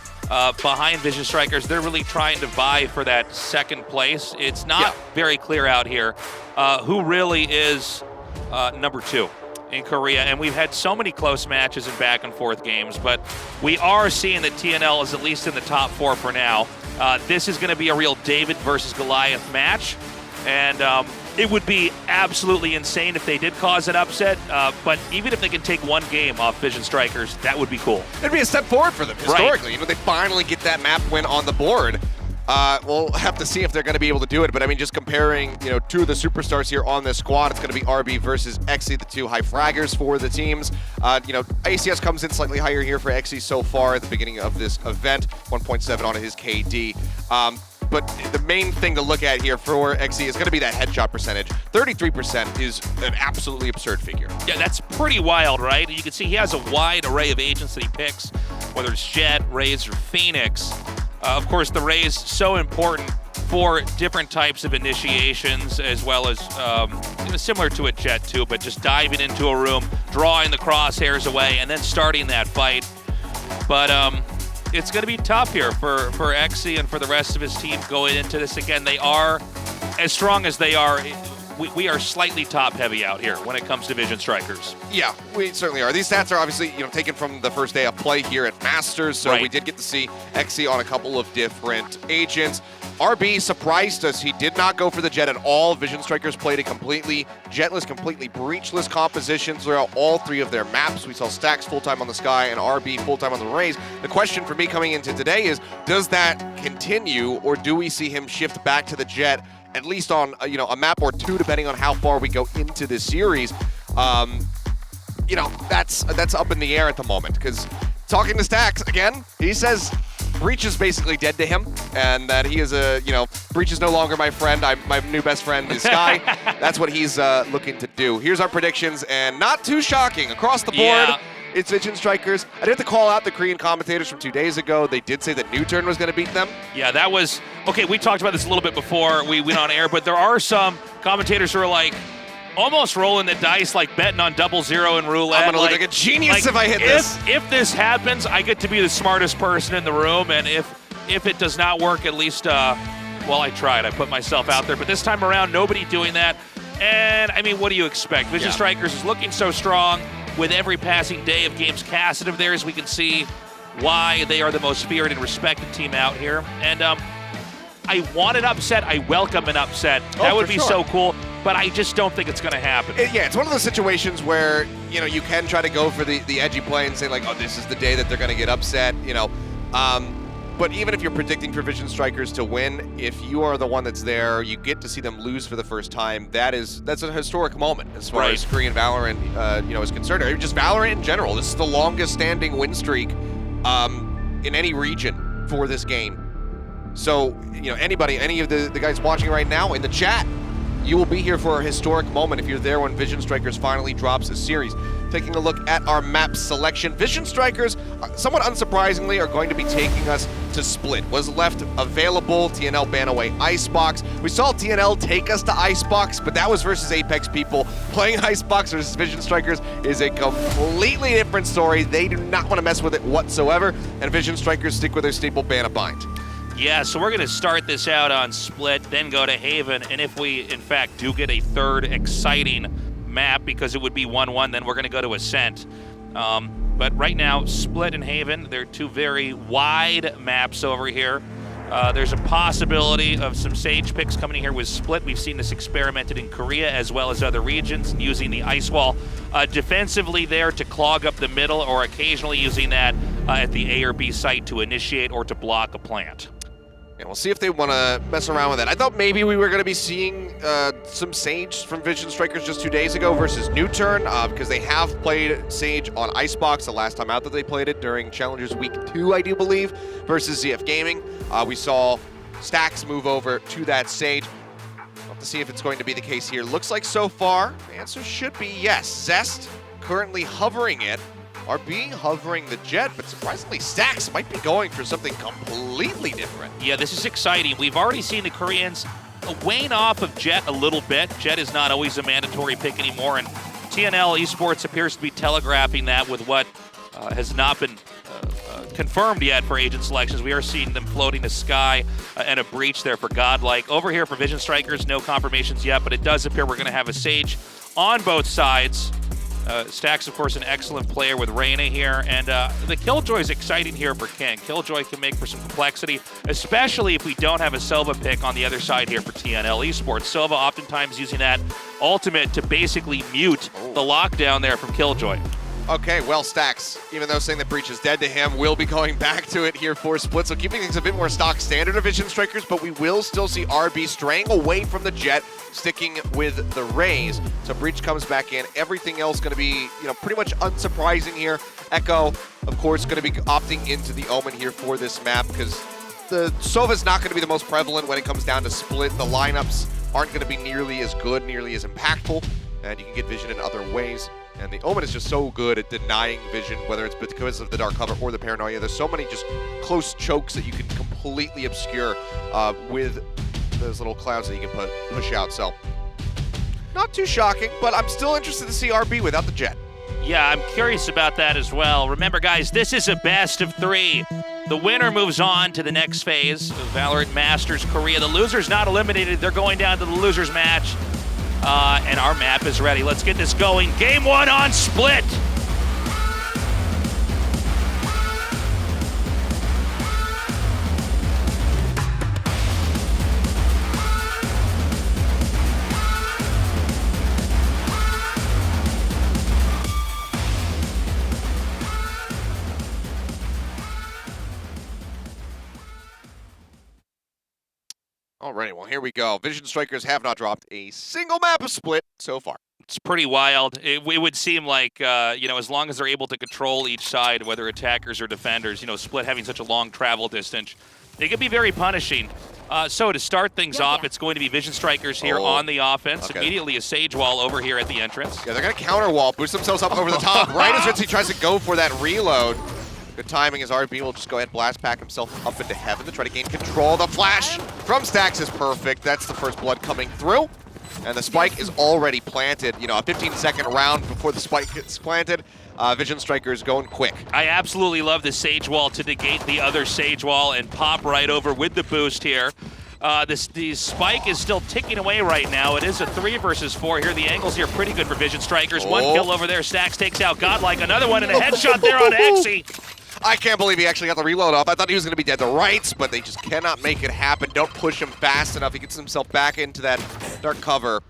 behind Vision Strikers, they're really trying to vie for that second place. It's not very clear out here who really is number 2 in Korea, and we've had so many close matches and back and forth games, but we are seeing that TNL is at least in the top 4 for now. This is going to be a real David versus Goliath match, and it would be absolutely insane if they did cause an upset, but even if they can take one game off Vision Strikers, that would be cool. It'd be a step forward for them, historically. They finally get that map win on the board. We'll have to see if they're going to be able to do it, but I mean, just comparing, two of the superstars here on this squad, it's going to be RB versus Exy, the 2 high fraggers for the teams. ACS comes in slightly higher here for Exy so far at the beginning of this event, 1.7 on his KD. But the main thing to look at here for Exy is going to be that headshot percentage. 33% is an absolutely absurd figure. Yeah, that's pretty wild, right? You can see he has a wide array of agents that he picks, whether it's Jet, Raze, or Phoenix. Of course, the Raze so important for different types of initiations, as well as similar to a Jet too, but just diving into a room, drawing the crosshairs away, and then starting that fight. But it's going to be tough here for Exy and for the rest of his team going into this. Again, they are as strong as they are. We are slightly top-heavy out here when it comes to Vision Strikers. Yeah, we certainly are. These stats are obviously taken from the first day of play here at Masters, so we did get to see Exy on a couple of different agents. RB surprised us. He did not go for the Jet at all. Vision Strikers played a completely jetless, completely breachless composition throughout all 3 of their maps. We saw Stacks full-time on the Sky and RB full-time on the Rays. The question for me coming into today is, does that continue, or do we see him shift back to the Jet, at least on a map or 2, depending on how far we go into this series? That's up in the air at the moment, because talking to Stacks again, he says Breach is basically dead to him, and that he is Breach is no longer my friend. My new best friend is Sky. That's what he's looking to do. Here's our predictions, and not too shocking. Across the board, it's Vision Strikers. I did have to call out the Korean commentators from 2 days ago. They did say that Newturn was going to beat them. Yeah, that was... Okay, we talked about this a little bit before we went on air, but there are some commentators who are like, almost rolling the dice, like betting on 00 and roulette. I'm gonna look like a genius if I hit this. If this happens, I get to be the smartest person in the room, and if it does not work, at least, well, I tried. I put myself out there, but this time around, nobody doing that. And, I mean, what do you expect? Vision Strikers is looking so strong. With every passing day of games casted of theirs, we can see why they are the most feared and respected team out here. And I want an upset. I welcome an upset. That would be so cool. But I just don't think it's going to happen. It's one of those situations where, you can try to go for the edgy play and say, like, oh, this is the day that they're going to get upset, But even if you're predicting for Vision Strikers to win, if you are the one that's there, you get to see them lose for the first time. That's a historic moment as far as Korean Valorant, is concerned, or just Valorant in general. This is the longest standing win streak in any region for this game. So, any of the guys watching right now in the chat, you will be here for a historic moment if you're there when Vision Strikers finally drops a series. Taking a look at our map selection, Vision Strikers, somewhat unsurprisingly, are going to be taking us to Split. Was left available, TNL ban away Icebox. We saw TNL take us to Icebox, but that was versus Apex people. Playing Icebox versus Vision Strikers is a completely different story. They do not want to mess with it whatsoever, and Vision Strikers stick with their staple ban a bind. Yeah, so we're going to start this out on Split, then go to Haven, and if we, in fact, do get a third exciting map, because it would be 1-1, then we're going to go to Ascent. But right now, Split and Haven, they're 2 very wide maps over here. There's a possibility of some Sage picks coming in here with Split. We've seen this experimented in Korea as well as other regions, using the ice wall defensively there to clog up the middle, or occasionally using that at the A or B site to initiate or to block a plant. And we'll see if they want to mess around with it. I thought maybe we were going to be seeing some Sage from Vision Strikers just 2 days ago versus Newturn, because they have played Sage on Icebox the last time out that they played it during Challengers Week 2, I do believe, versus ZF Gaming. We saw Stacks move over to that Sage. We'll have to see if it's going to be the case here. Looks like so far, the answer should be yes. Zest currently hovering it. RB hovering the Jet, but surprisingly, Stacks might be going for something completely different. Yeah, this is exciting. We've already seen the Koreans wane off of Jet a little bit. Jet is not always a mandatory pick anymore, and TNL Esports appears to be telegraphing that with what has not been confirmed yet for agent selections. We are seeing them floating to Sky and a Breach there for Godlike. Over here for Vision Strikers, no confirmations yet, but it does appear we're going to have a Sage on both sides. Stacks, of course, an excellent player with Reyna here, and the Killjoy is exciting here for King. Killjoy can make for some complexity, especially if we don't have a Silva pick on the other side here for TNL Esports. Silva oftentimes using that ultimate to basically mute the lockdown there from Killjoy. Okay, well, Stacks, even though saying that Breach is dead to him, will be going back to it here for Split, so keeping things a bit more stock standard of Vision Strikers, but we will still see RB straying away from the Jet, sticking with the Rays. So Breach comes back in. Everything else going to be, pretty much unsurprising here. Echo, of course, going to be opting into the Omen here for this map, because the Sova's not going to be the most prevalent when it comes down to Split. The lineups aren't going to be nearly as good, nearly as impactful, and you can get Vision in other ways. And the Omen is just so good at denying Vision, whether it's because of the dark cover or the paranoia. There's so many just close chokes that you can completely obscure with those little clouds that you can push out. So, not too shocking, but I'm still interested to see RB without the Jet. Yeah, I'm curious about that as well. Remember, guys, this is a best of 3. The winner moves on to the next phase of Valorant Masters Korea. The loser's not eliminated. They're going down to the loser's match. And our map is ready. Let's get this going. Game 1 on Split. Alrighty, well, here we go. Vision Strikers have not dropped a single map of Split so far. It's pretty wild. It would seem like, as long as they're able to control each side, whether attackers or defenders, Split having such a long travel distance, they can be very punishing. So to start things off, it's going to be Vision Strikers here on the offense. Okay. Immediately a Sage Wall over here at the entrance. Yeah, they're going to counter wall, boost themselves up over the top, right as Ritzy tries to go for that reload. Good timing as RB will just go ahead and blast pack himself up into heaven to try to gain control. The flash from Stax is perfect. That's the first blood coming through. And the spike is already planted. A 15-second round before the spike gets planted. Vision Strikers going quick. I absolutely love the Sage Wall to negate the other Sage Wall and pop right over with the boost here. The spike is still ticking away right now. It is a 3 versus 4 here. The angles here pretty good for Vision Strikers. One kill over there. Stax takes out Godlike. Another one and a headshot there on Exy. I can't believe he actually got the reload off. I thought he was going to be dead to rights, but they just cannot make it happen. Don't push him fast enough. He gets himself back into that dark cover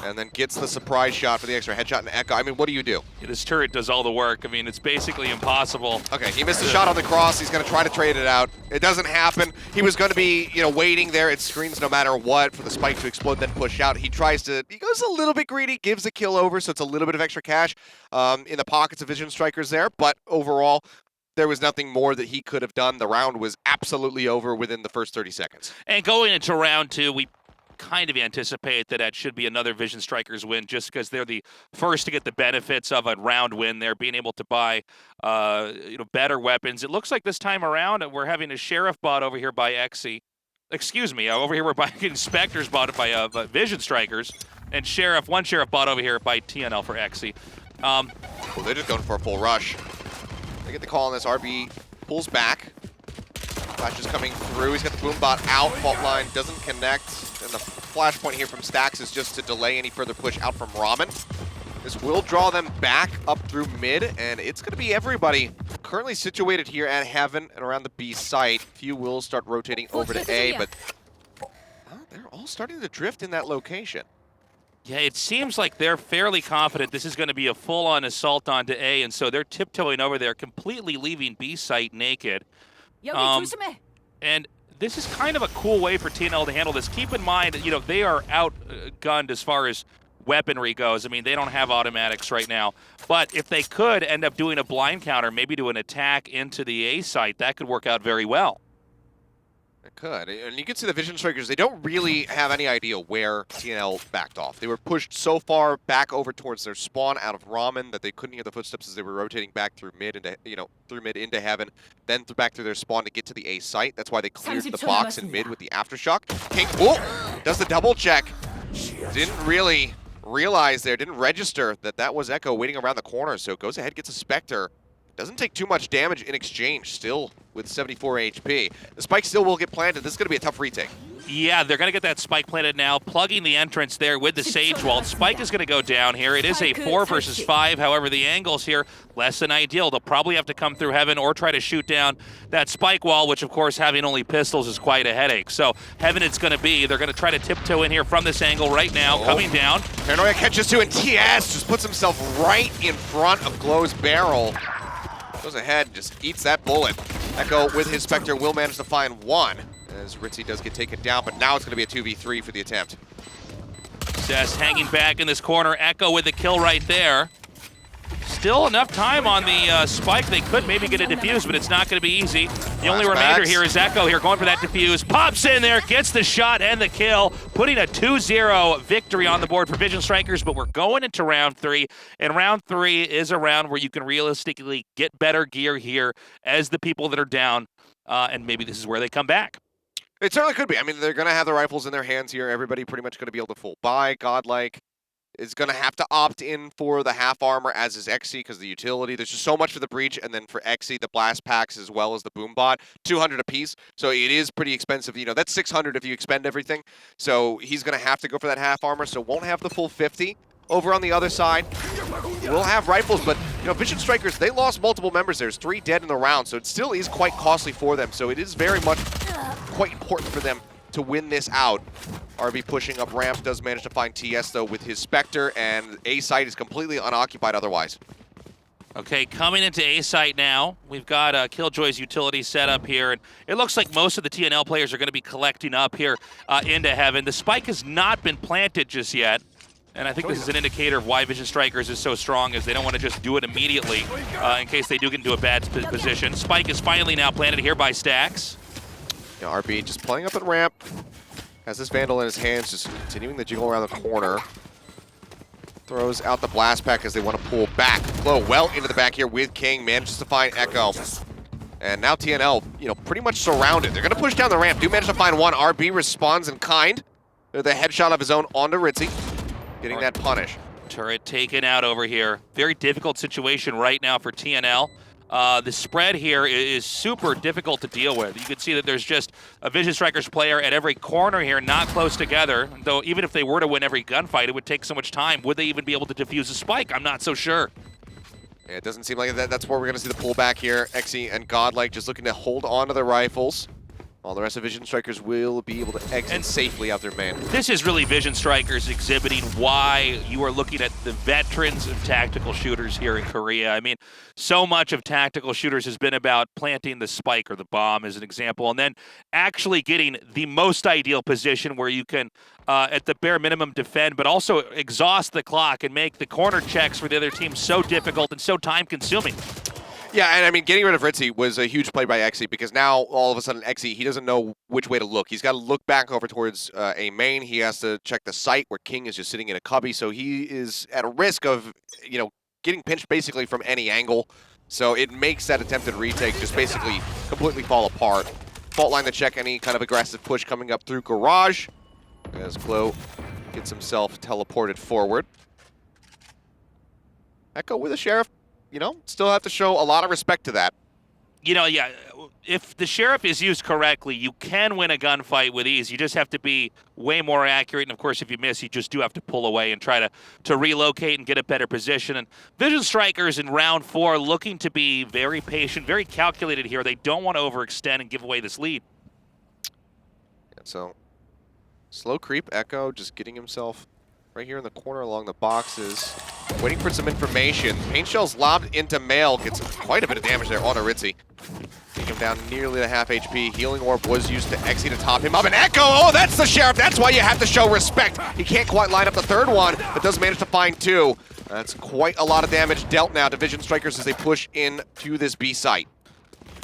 and then gets the surprise shot for the extra headshot and Echo. I mean, what do you do? This turret does all the work. I mean, it's basically impossible. Okay, he missed a shot on the cross. He's going to try to trade it out. It doesn't happen. He was going to be, waiting there. It screens no matter what for the spike to explode, then push out. He goes a little bit greedy, gives the kill over, so it's a little bit of extra cash in the pockets of Vision Strikers there. But overall, there was nothing more that he could have done. The round was absolutely over within the first 30 seconds. And going into round 2, we kind of anticipate that should be another Vision Strikers win just because they're the first to get the benefits of a round win. They're being able to buy better weapons. It looks like this time around we're having a Sheriff bot over here by Exy. Excuse me, over here we're getting Spectres bought by Vision Strikers, and one Sheriff bot over here by TNL for Exy. Well, they're just going for a full rush. They get the call on this. RB pulls back. Flash is coming through. He's got the boom bot out. Fault line doesn't connect. And the flashpoint here from Stax is just to delay any further push out from Ramen. This will draw them back up through mid, and it's going to be everybody currently situated here at Heaven and around the B site. Few will start rotating over to A, but they're all starting to drift in that location. Yeah, it seems like they're fairly confident this is going to be a full-on assault onto A, and so they're tiptoeing over there, completely leaving B site naked. And this is kind of a cool way for TNL to handle this. Keep in mind, they are outgunned as far as weaponry goes. I mean, they don't have automatics right now. But if they could end up doing a blind counter, maybe do an attack into the A site, that could work out very well. It could. And you can see the Vision Strikers, they don't really have any idea where TNL backed off. They were pushed so far back over towards their spawn out of Ramen that they couldn't hear the footsteps as they were rotating back through mid into, through mid into Heaven, then back through their spawn to get to the A site. That's why they cleared the box in mid with the Aftershock. King, does the double check. Didn't really realize there, didn't register that was Echo waiting around the corner, so goes ahead, gets a Spectre. Doesn't take too much damage in exchange, still with 74 HP. The spike still will get planted. This is going to be a tough retake. Yeah, they're going to get that spike planted now, plugging the entrance there with the Sage Wall. Spike is going to go down here. It is a 4 versus 5. However, the angles here, less than ideal. They'll probably have to come through Heaven or try to shoot down that spike wall, which, of course, having only pistols is quite a headache. So Heaven it's going to be. They're going to try to tiptoe in here from this angle right now, coming down. Paranoia catches two, and TS just puts himself right in front of Glow's barrel. Goes ahead and just eats that bullet. Echo with his Spectre will manage to find one as Ritzy does get taken down, but now it's going to be a 2v3 for the attempt. Cess hanging back in this corner. Echo with the kill right there. Still enough time on the spike. They could maybe get a defuse, but it's not going to be easy. The only remainder here is Echo here going for that defuse. Pops in there, gets the shot and the kill, putting a 2-0 victory on the board for Vision Strikers, but we're going into round 3, and round 3 is a round where you can realistically get better gear here as the people that are down, and maybe this is where they come back. It certainly could be. I mean, they're going to have the rifles in their hands here. Everybody pretty much going to be able to full buy. Godlike is going to have to opt in for the half armor, as is Exy, because the utility. There's just so much for the breach, and then for Exy, the blast packs as well as the boom bot, 200 apiece. So it is pretty expensive. That's 600 if you expend everything. So he's going to have to go for that half armor, so won't have the full 50. Over on the other side, we'll have rifles, but Vision Strikers, they lost multiple members. There's 3 dead in the round, so it still is quite costly for them. So it is very much quite important for them to win this out. RB pushing up ramp, does manage to find TS though with his Spectre, and A site is completely unoccupied otherwise. Okay, coming into A site now, we've got Killjoy's utility set up here, and it looks like most of the TNL players are going to be collecting up here into Heaven. The spike has not been planted just yet, and I think this is an indicator of why Vision Strikers is so strong, is they don't want to just do it immediately in case they do get into a bad position. Spike is finally now planted here by Stax. Yeah, RB just playing up at ramp, has this Vandal in his hands, just continuing the jiggle around the corner. Throws out the blast pack as they want to pull back. Flow well into the back here with King, manages to find Echo. And now TNL, pretty much surrounded. They're going to push down the ramp. Do manage to find one. RB responds in kind. The headshot of his own onto Ritzy, getting that punish. Turret taken out over here. Very difficult situation right now for TNL. The spread here is super difficult to deal with. You can see that there's just a Vision Strikers player at every corner here, not close together. Though even if they were to win every gunfight, it would take so much time. Would they even be able to defuse a spike? I'm not so sure. Yeah, it doesn't seem like that. That's where we're going to see the pullback here. Xe and Godlike just looking to hold on to their rifles, while the rest of Vision Strikers will be able to exit safely out their man. This is really Vision Strikers exhibiting why you are looking at the veterans of tactical shooters here in Korea. I mean, so much of tactical shooters has been about planting the spike or the bomb as an example, and then actually getting the most ideal position where you can, at the bare minimum, defend, but also exhaust the clock and make the corner checks for the other team so difficult and so time-consuming. Yeah, and I mean, getting rid of Ritzy was a huge play by Xe, because now, all of a sudden, Xe, he doesn't know which way to look. He's got to look back over towards a main. He has to check the site where King is just sitting in a cubby, so he is at a risk of, getting pinched basically from any angle. So it makes that attempted retake just basically completely fall apart. Fault line to check any kind of aggressive push coming up through Garage, as Glow gets himself teleported forward. Echo with a Sheriff. Still have to show a lot of respect to that. Yeah, if the Sheriff is used correctly, you can win a gunfight with ease. You just have to be way more accurate, and of course, if you miss, you just do have to pull away and try to relocate and get a better position. And Vision Strikers in round 4 looking to be very patient, very calculated here. They don't want to overextend and give away this lead. Yeah, so, slow creep, Echo just getting himself right here in the corner along the boxes, waiting for some information. Paint Shell's lobbed into Mail, gets quite a bit of damage there on Ritzy. Taking him down nearly to half HP. Healing Orb was used to Xe to top him up. And Echo, oh, that's the Sheriff. That's why you have to show respect. He can't quite line up the third one, but does manage to find 2. That's quite a lot of damage dealt now to Vision Strikers as they push into this B site.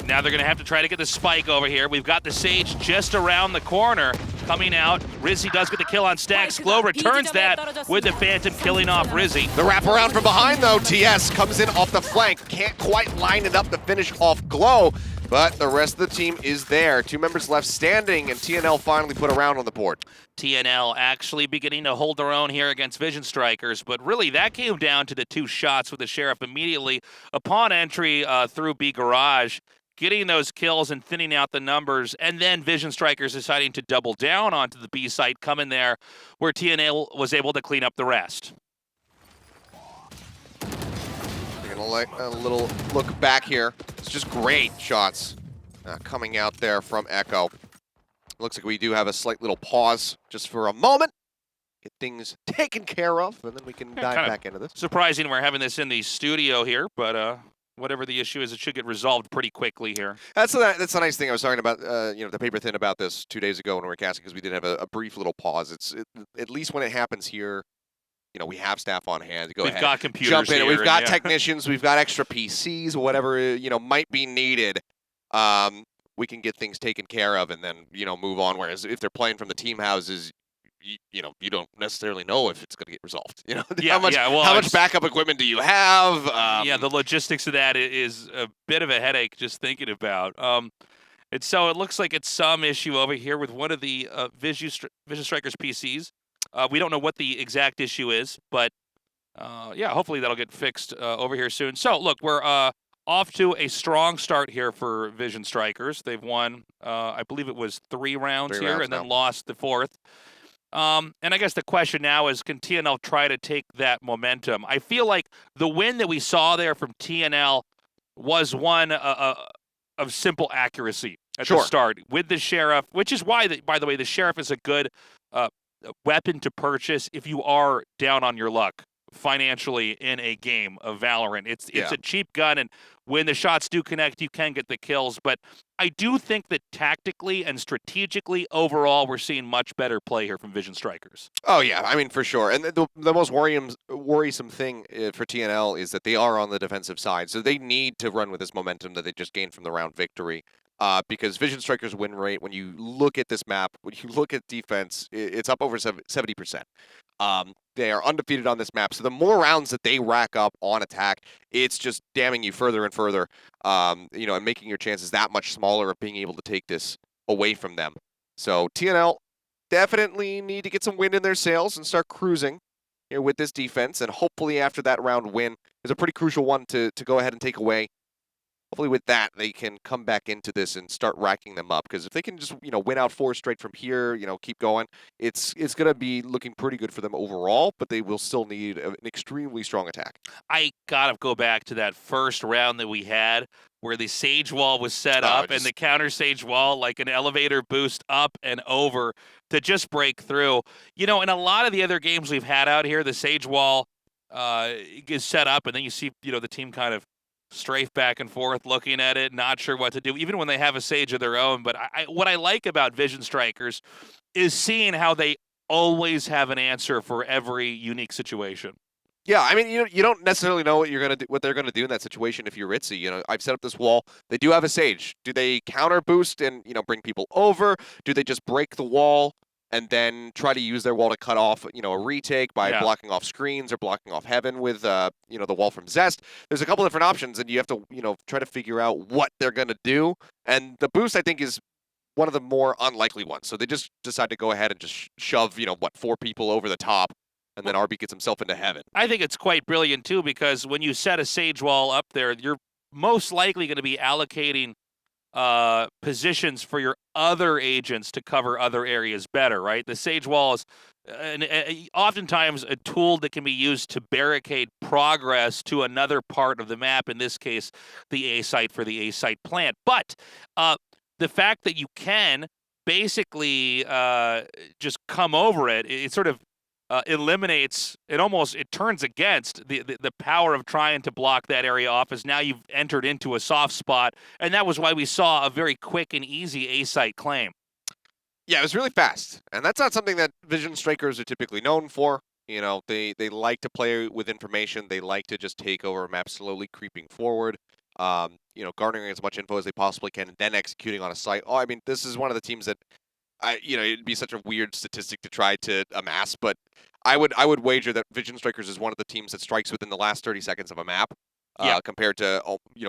Now they're going to have to try to get the spike over here. We've got the Sage just around the corner coming out. Rizzy does get the kill on Stax. Glow returns that with the Phantom killing off Rizzy. The wraparound from behind, though. TS comes in off the flank. Can't quite line it up to finish off Glow, but the rest of the team is there. 2 members left standing, and TNL finally put a round on the board. TNL actually beginning to hold their own here against Vision Strikers, but really that came down to the 2 shots with the Sheriff immediately upon entry through B Garage, getting those kills and thinning out the numbers, and then Vision Strikers deciding to double down onto the B site, coming there where TNL was able to clean up the rest. We're gonna let a little look back here. It's just great shots coming out there from Echo. Looks like we do have a slight little pause just for a moment. Get things taken care of, and then we can dive back into this. Surprising we're having this in the studio here, but whatever the issue is, it should get resolved pretty quickly here. That's the nice thing. I was talking about, the paper thin about this 2 days ago when we were casting, because we did have a brief little pause. At least when it happens here, we have staff on hand. Go ahead. We've got computers jump in. here, We've got technicians. We've got extra PCs, whatever might be needed. We can get things taken care of and then move on. Whereas if they're playing from the team houses, you don't necessarily know if it's going to get resolved. How much backup equipment do you have? Yeah, the logistics of that is a bit of a headache just thinking about. So it looks like it's some issue over here with one of the Vision Strikers PCs. We don't know what the exact issue is, but hopefully that'll get fixed over here soon. So look, we're off to a strong start here for Vision Strikers. They've won, I believe it was 3 rounds here, and then lost the 4th. And I guess the question now is, can TNL try to take that momentum? I feel like the win that we saw there from TNL was one of simple accuracy at the start with the Sheriff, which is why, by the way, the Sheriff is a good weapon to purchase if you are down on your luck financially in a game of Valorant. It's a cheap gun, and when the shots do connect, you can get the kills. But I do think that tactically and strategically, overall, we're seeing much better play here from Vision Strikers. Oh, yeah, I mean, for sure. And the most worrisome thing for TNL is that they are on the defensive side, so they need to run with this momentum that they just gained from the round victory. Because Vision Strikers' win rate, when you look at this map, when you look at defense, it's up over 70%. They are undefeated on this map, so the more rounds that they rack up on attack, it's just damning you further and further, and making your chances that much smaller of being able to take this away from them. So TNL definitely need to get some wind in their sails and start cruising here with this defense, and hopefully after that round win is a pretty crucial one to go ahead and take away. Hopefully with that, they can come back into this and start racking them up. Because if they can just, win out 4 straight from here, keep going, it's going to be looking pretty good for them overall, but they will still need an extremely strong attack. I got to go back to that first round that we had where the Sage Wall was set up and the counter Sage Wall, like an elevator boost up and over to just break through. In a lot of the other games we've had out here, the Sage Wall is set up, and then you see, the team kind of strafe back and forth, looking at it, not sure what to do, even when they have a Sage of their own. But what I like about Vision Strikers is seeing how they always have an answer for every unique situation. Yeah, I mean, you don't necessarily know what they're gonna do in that situation if you're Ritzy. I've set up this wall. They do have a Sage. Do they counter boost and bring people over? Do they just break the wall and then try to use their wall to cut off, a retake by blocking off screens or blocking off Heaven with, the wall from Zest? There's a couple different options, and you have to, try to figure out what they're going to do. And the boost, I think, is one of the more unlikely ones. So they just decide to go ahead and just shove, 4 people over the top, and then RB gets himself into Heaven. I think it's quite brilliant, too, because when you set a Sage Wall up there, you're most likely going to be allocating positions for your other agents to cover other areas better, right? The Sage Wall is oftentimes a tool that can be used to barricade progress to another part of the map, in this case, the A site for the A site plant. But the fact that you can basically just come over it, it sort of eliminates, it turns against the power of trying to block that area off, as now you've entered into a soft spot, and that was why we saw a very quick and easy A-site claim. Yeah, it was really fast, and that's not something that Vision Strikers are typically known for. They like to play with information. They like to just take over a map slowly, creeping forward, garnering as much info as they possibly can, and then executing on a site. Oh, I mean, this is one of the teams that it'd be such a weird statistic to try to amass, but I would wager that Vision Strikers is one of the teams that strikes within the last 30 seconds of a map, compared to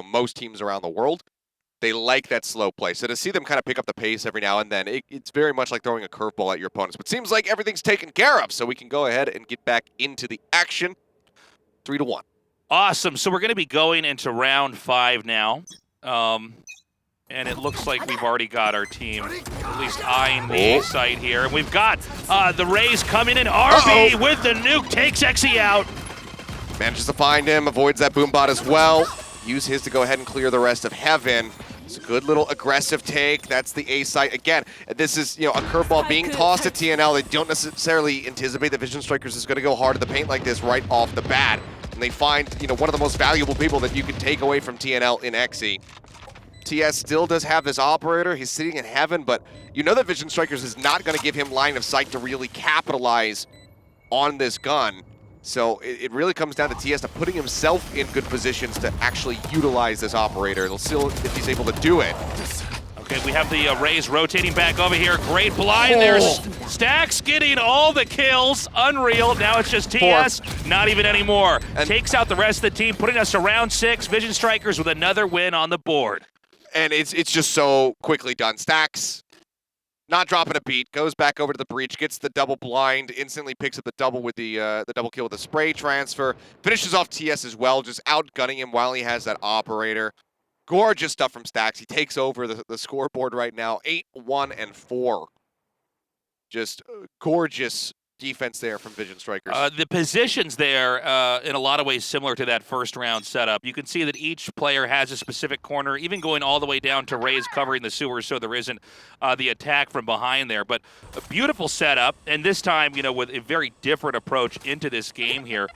most teams around the world. They like that slow play. So to see them kind of pick up the pace every now and then, it's very much like throwing a curveball at your opponents. But it seems like everything's taken care of, so we can go ahead and get back into the action. 3-1. Awesome. So we're going to be going into round 5 now. And it looks like we've already got our team at least eyeing the site here. And we've got the Rays coming in. RB with the nuke takes Xe out. Manages to find him, avoids that boombot as well. Use his to go ahead and clear the rest of Heaven. It's a good little aggressive take. That's the A site. Again, this is a curveball being tossed at TNL. They don't necessarily anticipate that Vision Strikers is going to go hard in the paint like this right off the bat. And they find one of the most valuable people that you can take away from TNL in Xe. TS still does have this operator. He's sitting in Heaven, but that Vision Strikers is not going to give him line of sight to really capitalize on this gun. So it really comes down to TS to putting himself in good positions to actually utilize this operator. It'll still, if he's able to do it. Okay, we have the Rays rotating back over here. Great blind. There's Stacks getting all the kills. Unreal. Now it's just TS. Not even anymore. And takes out the rest of the team, putting us to round 6. Vision Strikers with another win on the board. And it's just so quickly done. Stacks, not dropping a beat, goes back over to the breach, gets the double blind, instantly picks up the double with the double kill with the spray transfer, finishes off TS as well, just outgunning him while he has that operator. Gorgeous stuff from Stacks. He takes over the scoreboard right now, 8-1-4. Just gorgeous defense there from Vision Strikers. The positions there, in a lot of ways, similar to that first round setup. You can see that each player has a specific corner, even going all the way down to Rays covering the sewers, so there isn't the attack from behind there. But a beautiful setup, and this time, you know, with a very different approach into this game here.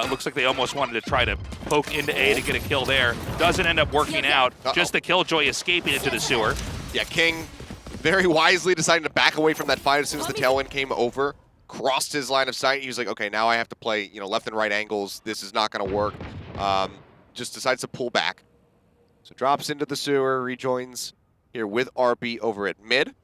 Looks like they almost wanted to try to poke into A to get a kill there. Doesn't end up working out. Just the Killjoy escaping into the sewer. Yeah, King very wisely deciding to back away from that fight as soon as the tailwind came over. Crossed his line of sight. He was like, okay, now I have to play, you know, left and right angles. This is not going to work. Just decides to pull back. So drops into the sewer, rejoins here with RB over at mid.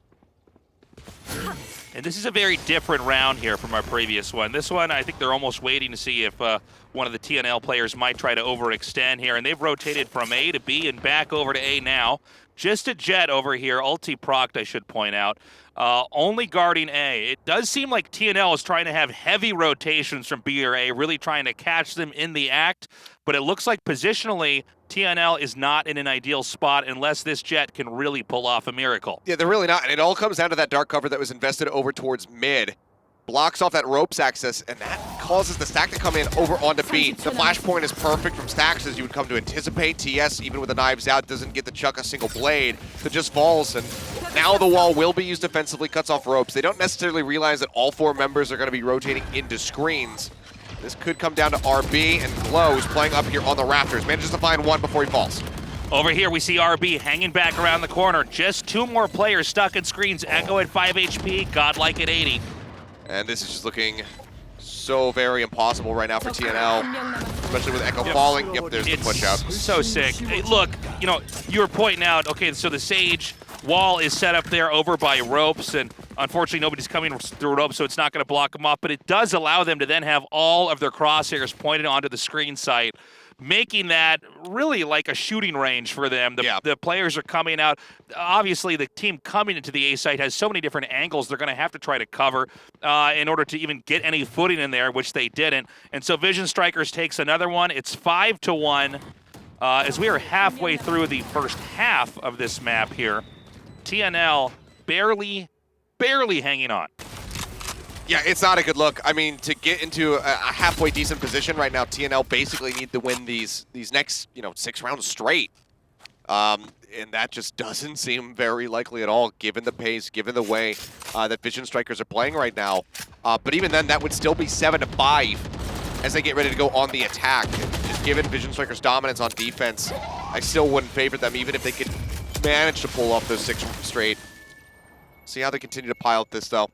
And this is a very different round here from our previous one. This one, I think they're almost waiting to see if one of the TNL players might try to overextend here. And they've rotated from A to B and back over to A now. Just a Jet over here, ulti-procced, I should point out. Only guarding A. It does seem like TNL is trying to have heavy rotations from B or A, really trying to catch them in the act. But it looks like positionally, TNL is not in an ideal spot unless this Jet can really pull off a miracle. Yeah, they're really not. And it all comes down to that dark cover that was invested over towards mid. Blocks off that ropes access, and that causes the stack to come in over onto B. The flashpoint is perfect from stacks as you would come to anticipate. TS, even with the knives out, doesn't get to chuck a single blade. So just falls, and now the wall will be used defensively, cuts off ropes. They don't necessarily realize that all 4 members are going to be rotating into screens. This could come down to RB, and Glow, who's playing up here on the rafters, manages to find one before he falls. Over here, we see RB hanging back around the corner. Just 2 more players stuck in screens. Echo at 5 HP, Godlike at 80. And this is just looking so very impossible right now for TNL, especially with Echo falling. Yep, there's the push out. So sick. Hey, look, you know, you were pointing out, okay, so the Sage wall is set up there over by ropes, and unfortunately nobody's coming through ropes, so it's not going to block them off, but it does allow them to then have all of their crosshairs pointed onto the screen site, making that really like a shooting range for them. The players are coming out. Obviously, the team coming into the A site has so many different angles they're going to have to try to cover in order to even get any footing in there, which they didn't. And so Vision Strikers takes another one. It's 5-1 as we are halfway through the first half of this map here. TNL barely hanging on. Yeah, it's not a good look. I mean, to get into a halfway decent position right now, TNL basically need to win these next, 6 rounds straight. And that just doesn't seem very likely at all, given the pace, given the way that Vision Strikers are playing right now. But even then, that would still be 7-5 as they get ready to go on the attack. And just given Vision Strikers' dominance on defense, I still wouldn't favor them, even if they could manage to pull off those 6 straight. See how they continue to pilot this, though,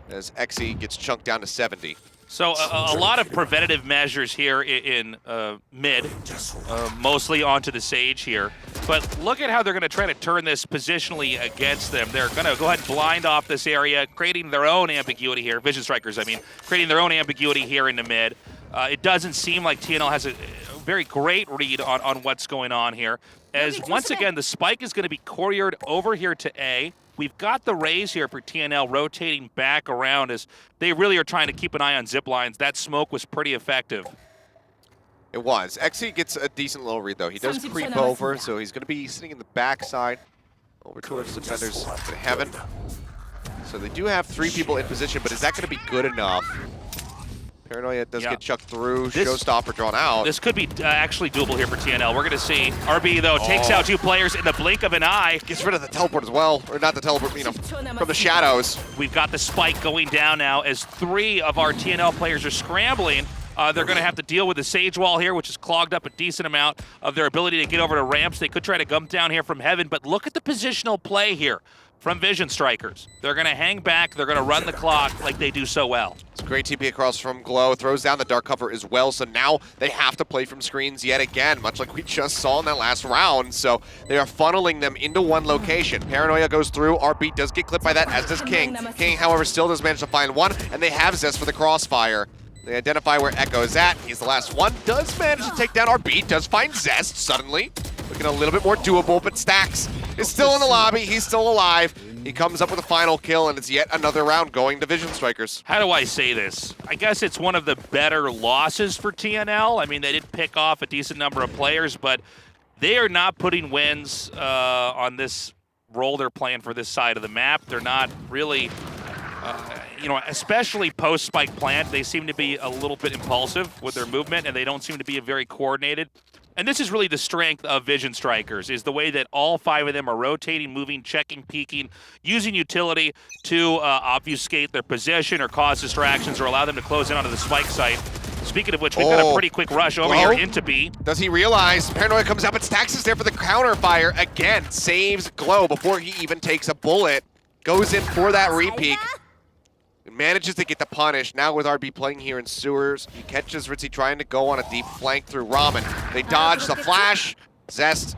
as XE gets chunked down to 70. So a lot of preventative measures here in mid, mostly onto the Sage here. But look at how they're going to try to turn this positionally against them. They're going to go ahead and blind off this area, creating their own ambiguity here. Vision Strikers, I mean, creating their own ambiguity here in the mid. It doesn't seem like TNL has a very great read on what's going on here. As once again, the spike is going to be couriered over here to A. We've got the Rays here for TNL rotating back around as they really are trying to keep an eye on zip lines. That smoke was pretty effective. It was. XE gets a decent little read, though. He does creep over, so he's going to be sitting in the backside over towards the defenders in heaven. So they do have 3 people in position, but is that going to be good enough? Paranoia does get chucked through. Showstopper drawn out. This could be actually doable here for TNL. We're going to see. RB, though, takes out 2 players in the blink of an eye. Gets rid of the teleport as well. Or not the teleport, from the shadows. We've got the spike going down now as 3 of our TNL players are scrambling. They're going to have to deal with the Sage Wall here, which has clogged up a decent amount of their ability to get over to ramps. They could try to gump down here from heaven, but look at the positional play here from Vision Strikers. They're going to hang back. They're going to run the clock like they do so well. It's a great TP across from Glow. Throws down the dark cover as well. So now they have to play from screens yet again, much like we just saw in that last round. So they are funneling them into one location. Paranoia goes through. RB does get clipped by that, as does King. King, however, still does manage to find one, and they have Zest for the crossfire. They identify where Echo is at. He's the last one. Does manage to take down RB. Does find Zest suddenly. Looking a little bit more doable, but Stacks is still in the lobby. He's still alive. He comes up with a final kill, and it's yet another round going to Vision Strikers. How do I say this? I guess it's one of the better losses for TNL. I mean, they did pick off a decent number of players, but they are not putting wins on this role they're playing for this side of the map. They're not really you know, especially post-spike plant, they seem to be a little bit impulsive with their movement, and they don't seem to be very coordinated. And this is really the strength of Vision Strikers, is the way that all 5 of them are rotating, moving, checking, peeking, using utility to obfuscate their position or cause distractions or allow them to close in onto the spike site. Speaking of which, we've got a pretty quick rush over here into B. Does he realize? Paranoia comes out, but Stax is there for the counter fire. Again, saves Glow before he even takes a bullet. Goes in for that re-peek. Manages to get the punish. Now with RB playing here in sewers, he catches Ritzy trying to go on a deep flank through Ramen. They dodge the flash. Zest,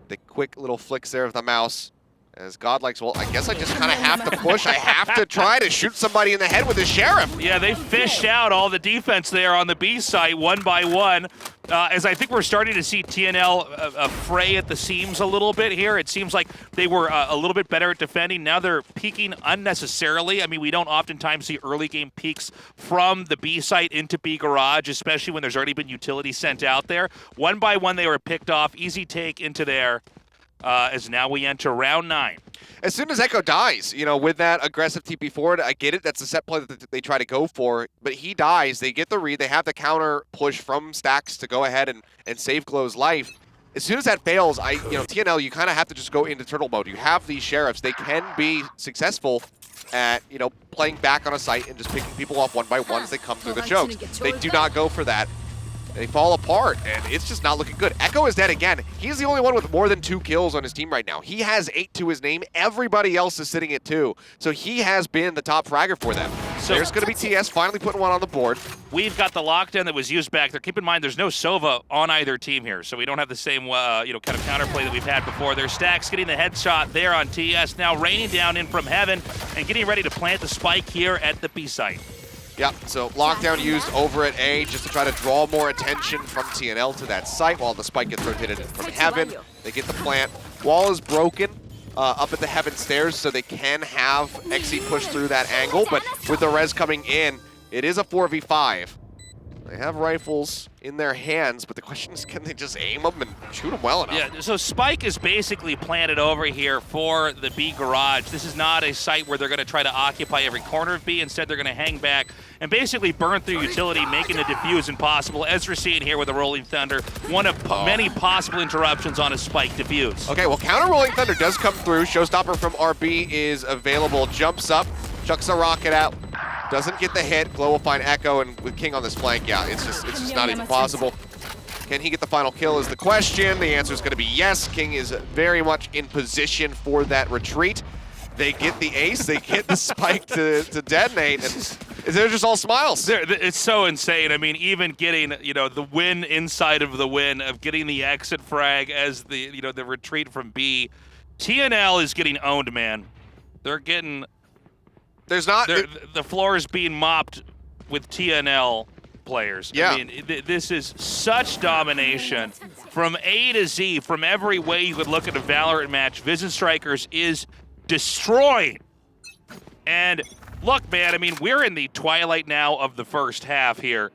the quick little flicks there of the mouse. As Godlike's, well, I guess I just kind of have to push. I have to try to shoot somebody in the head with a Sheriff. Yeah, they fished out all the defense there on the B site one by one. As I think we're starting to see TNL fray at the seams a little bit here. It seems like they were a little bit better at defending. Now they're peeking unnecessarily. I mean, we don't oftentimes see early game peeks from the B site into B garage, especially when there's already been utility sent out there. One by one, they were picked off. Easy take into there. As now we enter round 9. As soon as Echo dies, you know, with that aggressive TP forward, I get it. That's the set play that they try to go for. But he dies. They get the read. They have the counter push from Stax to go ahead and save Glow's life. As soon as that fails, TNL, you kind of have to just go into turtle mode. You have these Sheriffs. They can be successful at, playing back on a site and just picking people off one by one as they come through the chokes. They do not go for that. They fall apart, and it's just not looking good. Echo is dead again. He's the only one with more than 2 kills on his team right now. He has 8 to his name. Everybody else is sitting at 2. So he has been the top fragger for them. So there's going to be TS finally putting one on the board. We've got the lockdown that was used back there. Keep in mind, there's no Sova on either team here, so we don't have the same, kind of counterplay that we've had before. There's Stax getting the headshot there on TS, now raining down in from heaven and getting ready to plant the spike here at the B site. Yep, so lockdown used over at A just to try to draw more attention from TNL to that site while the spike gets rotated in from heaven. They get the plant. Wall is broken up at the heaven stairs, so they can have XE push through that angle, but with the res coming in, it is a 4v5. They have rifles in their hands, but the question is, can they just aim them and shoot them well enough? Yeah, so Spike is basically planted over here for the B garage. This is not a site where they're going to try to occupy every corner of B. Instead, they're going to hang back and basically burn through utility, making the defuse impossible. Ezra seeing here with a Rolling Thunder, one of many possible interruptions on a Spike defuse. Okay, well, counter Rolling Thunder does come through. Showstopper from RB is available. Jumps up, chucks a rocket out. Doesn't get the hit. Glow will find Echo, and with King on this flank, yeah, it's just not even possible. Can he get the final kill is the question. The answer is going to be yes. King is very much in position for that retreat. They get the ace. They get the spike to detonate, and they're just all smiles. It's so insane. I mean, even getting, the win inside of the win of getting the exit frag as the, the retreat from B. TNL is getting owned, man. They're getting... the floor is being mopped with TNL players. Yeah. I mean, this is such domination from A to Z, from every way you could look at a Valorant match. Vision Strikers is destroying. And look, man, I mean, we're in the twilight now of the first half here.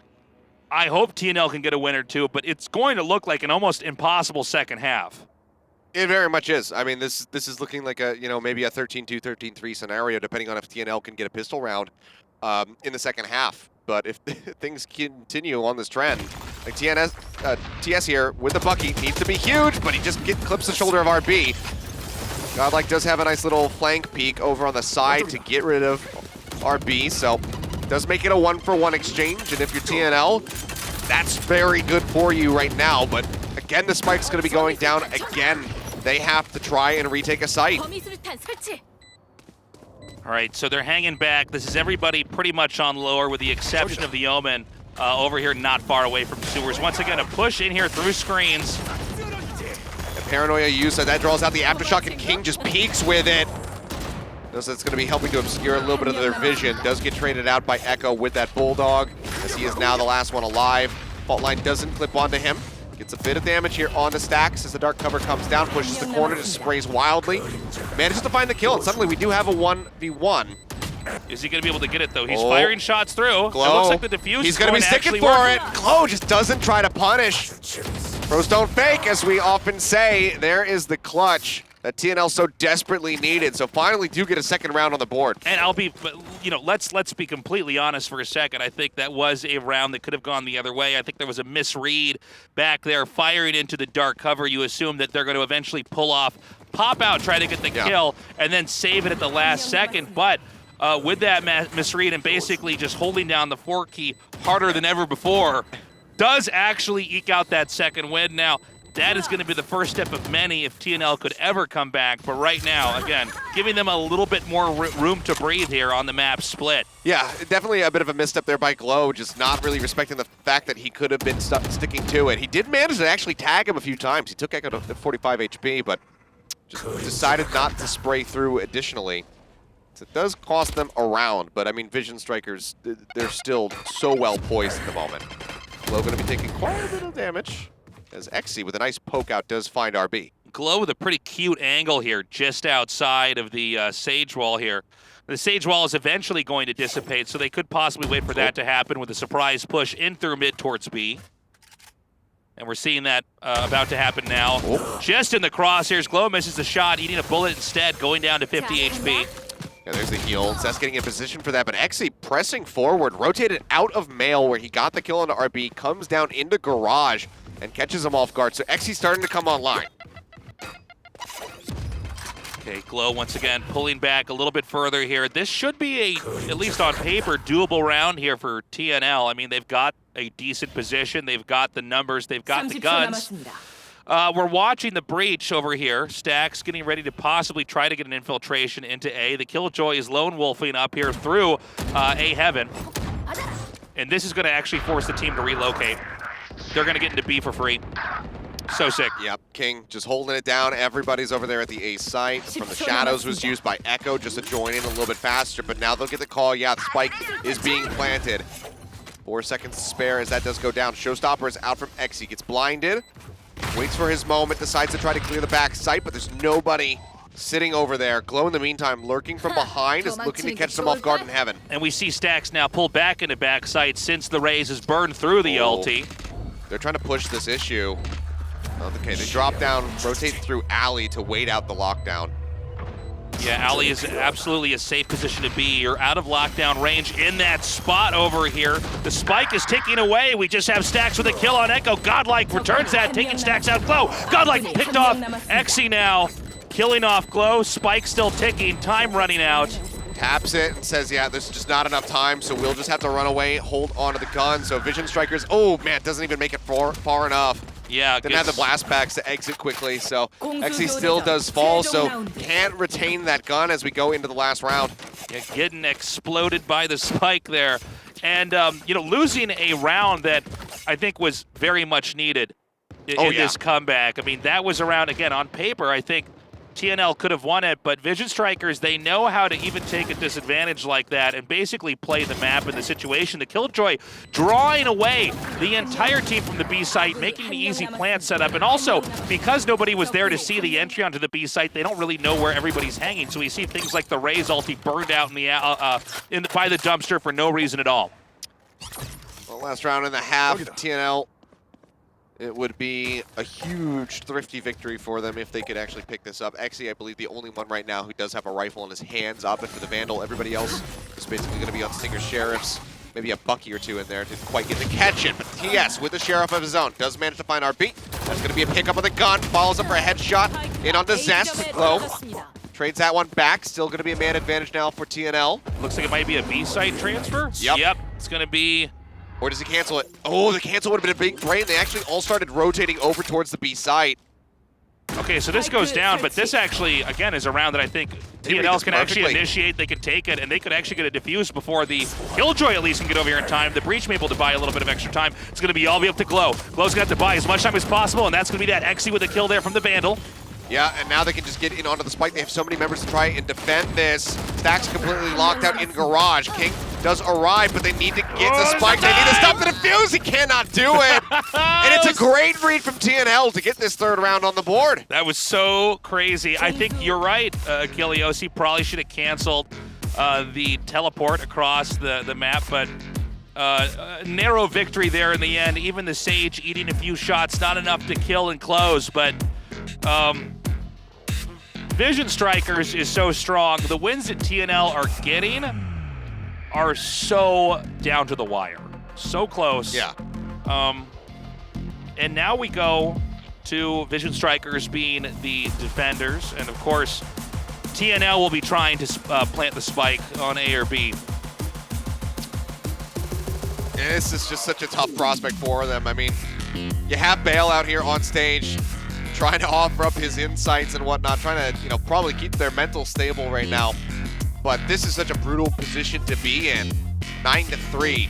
I hope TNL can get a win or two, but it's going to look like an almost impossible second half. It very much is. I mean, this is looking like a, maybe a 13-2, 13-3 scenario, depending on if TNL can get a pistol round in the second half. But if things continue on this trend, like TS here with the Bucky needs to be huge, but he just clips the shoulder of RB. Godlike does have a nice little flank peek over on the side to get rid of RB, so does make it a 1-for-1 exchange. And if you're TNL, that's very good for you right now. But again, the spike's going to be going down again. They have to try and retake a site. All right, so they're hanging back. This is everybody pretty much on lower with the exception of the Omen over here not far away from sewers. Once again, a push in here through screens. And Paranoia use that draws out the aftershock, and King just peeks with it. Knows it's going to be helping to obscure a little bit of their vision. Does get traded out by Echo with that Bulldog, as he is now the last one alive. Fault line doesn't clip onto him. Gets a bit of damage here on the Stax as the dark cover comes down, pushes the corner, just sprays wildly. Manages to find the kill, and suddenly we do have a 1v1. Is he going to be able to get it, though? He's firing shots through. Glow. It looks like the defuse He's going to be sticking for it. Glow just doesn't try to punish. Pros don't fake, as we often say. There is the clutch that TNL so desperately needed. So finally do get a second round on the board. And I'll be, you know, let's be completely honest for a second. I think that was a round that could have gone the other way. I think there was a misread back there, firing into the dark cover. You assume that they're going to eventually pull off, pop out, try to get the kill, and then save it at the last second. But with that misread and basically just holding down the 4 key harder than ever before, does actually eke out that second win. Now, that is going to be the first step of many if TNL could ever come back. But right now, again, giving them a little bit more room to breathe here on the map split. Yeah, definitely a bit of a misstep there by Glow, just not really respecting the fact that he could have been sticking to it. He did manage to actually tag him a few times. He took Echo to 45 HP, but just decided not to spray through additionally. So it does cost them a round, but I mean, Vision Strikers, they're still so well poised at the moment. Glow going to be taking quite a bit of damage, as Exy with a nice poke out does find RB. Glow with a pretty cute angle here, just outside of the Sage Wall here. The Sage Wall is eventually going to dissipate, so they could possibly wait for that to happen with a surprise push in through mid towards B. And we're seeing that about to happen now. Just in the crosshairs, Glow misses the shot, eating a bullet instead, going down to 50 HP. Yeah, there's the heal. Zest getting in position for that, but Exy pressing forward, rotated out of Mail where he got the kill onto RB, comes down into Garage and catches him off guard. So Exy's starting to come online. Okay, Glow once again pulling back a little bit further here. This should be at least on paper, doable round here for TNL. I mean, they've got a decent position. They've got the numbers. They've got the guns. We're watching the breach over here. Stacks getting ready to possibly try to get an infiltration into A. The Killjoy is lone wolfing up here through A Heaven. And this is going to actually force the team to relocate. They're going to get into B for free. So sick. Yep, King just holding it down. Everybody's over there at the A site. From the shadows was used by Echo just to join in a little bit faster, but now they'll get the call. Yeah, the spike is being planted. 4 seconds to spare as that does go down. Showstopper is out from Exy. Gets blinded. Waits for his moment, decides to try to clear the back site, but there's nobody sitting over there. Glow in the meantime, lurking from behind, is looking to catch them off guard in Heaven. And we see Stacks now pull back into back site since the raise has burned through the ulti. They're trying to push this issue. Okay, they drop down, rotate through Alley to wait out the lockdown. Yeah, Alley is absolutely a safe position to be. You're out of lockdown range in that spot over here. The spike is ticking away. We just have Stacks with a kill on Echo. Godlike returns that, taking Stacks out. Glow. Godlike picked off Exy now, killing off Glow. Spike still ticking, time running out. Taps it and says, yeah, there's just not enough time, so we'll just have to run away, hold onto the gun. So Vision Strikers, oh man, doesn't even make it far enough. Yeah, didn't have the blast packs to exit quickly, so Exy still does fall, so can't retain that gun as we go into the last round. Yeah, getting exploded by the spike there. And, you know, losing a round that I think was very much needed in this comeback. I mean, that was a round, again, on paper, I think TNL could have won it, but Vision Strikers, they know how to even take a disadvantage like that and basically play the map and the situation. The Killjoy drawing away the entire team from the B site, making an easy plant setup, and also because nobody was there to see the entry onto the B site, they don't really know where everybody's hanging. So we see things like the Raze ulti burned out by the dumpster for no reason at all. Well, last round and a half, TNL. It would be a huge thrifty victory for them if they could actually pick this up. Exy, I believe, the only one right now who does have a rifle in his hands, opting for the Vandal. Everybody else is basically going to be on Stinger Sheriffs. Maybe a Bucky or two in there. Didn't quite get to catch it, but TS with the Sheriff of his own does manage to find RB. That's going to be a pickup of the gun. Follows up for a headshot in on the Zest. Glow trades that one back. Still going to be a man advantage now for TNL. Looks like it might be a B site transfer. Yep. It's going to be... Or does he cancel it? Oh, the cancel would have been a big brain. They actually all started rotating over towards the B site. Okay, so this goes down, but this actually, again, is a round that I think TNL can actually initiate. They can take it, and they could actually get a defuse before the Killjoy at least can get over here in time. The Breach may be able to buy a little bit of extra time. It's going to be all the way up to Glow. Glow's going to have to buy as much time as possible, and that's going to be that Exy with a kill there from the Vandal. Yeah, and now they can just get in onto the spike. They have so many members to try and defend this. Stacks completely locked out in Garage. King does arrive, but they need to get the spike. They need to stop the defuse. He cannot do it. And it's a great read from TNL to get this third round on the board. That was so crazy. I think you're right, Gilios. He probably should have canceled the teleport across the map, but narrow victory there in the end. Even the Sage eating a few shots, not enough to kill and close, but Vision Strikers is so strong. The wins that TNL are getting are so down to the wire. So close. Yeah. And now we go to Vision Strikers being the defenders. And of course, TNL will be trying to plant the spike on A or B. And this is just such a tough prospect for them. I mean, you have Bale out here on stage trying to offer up his insights and whatnot, trying to, probably keep their mental stable right now. But this is such a brutal position to be in. 9-3.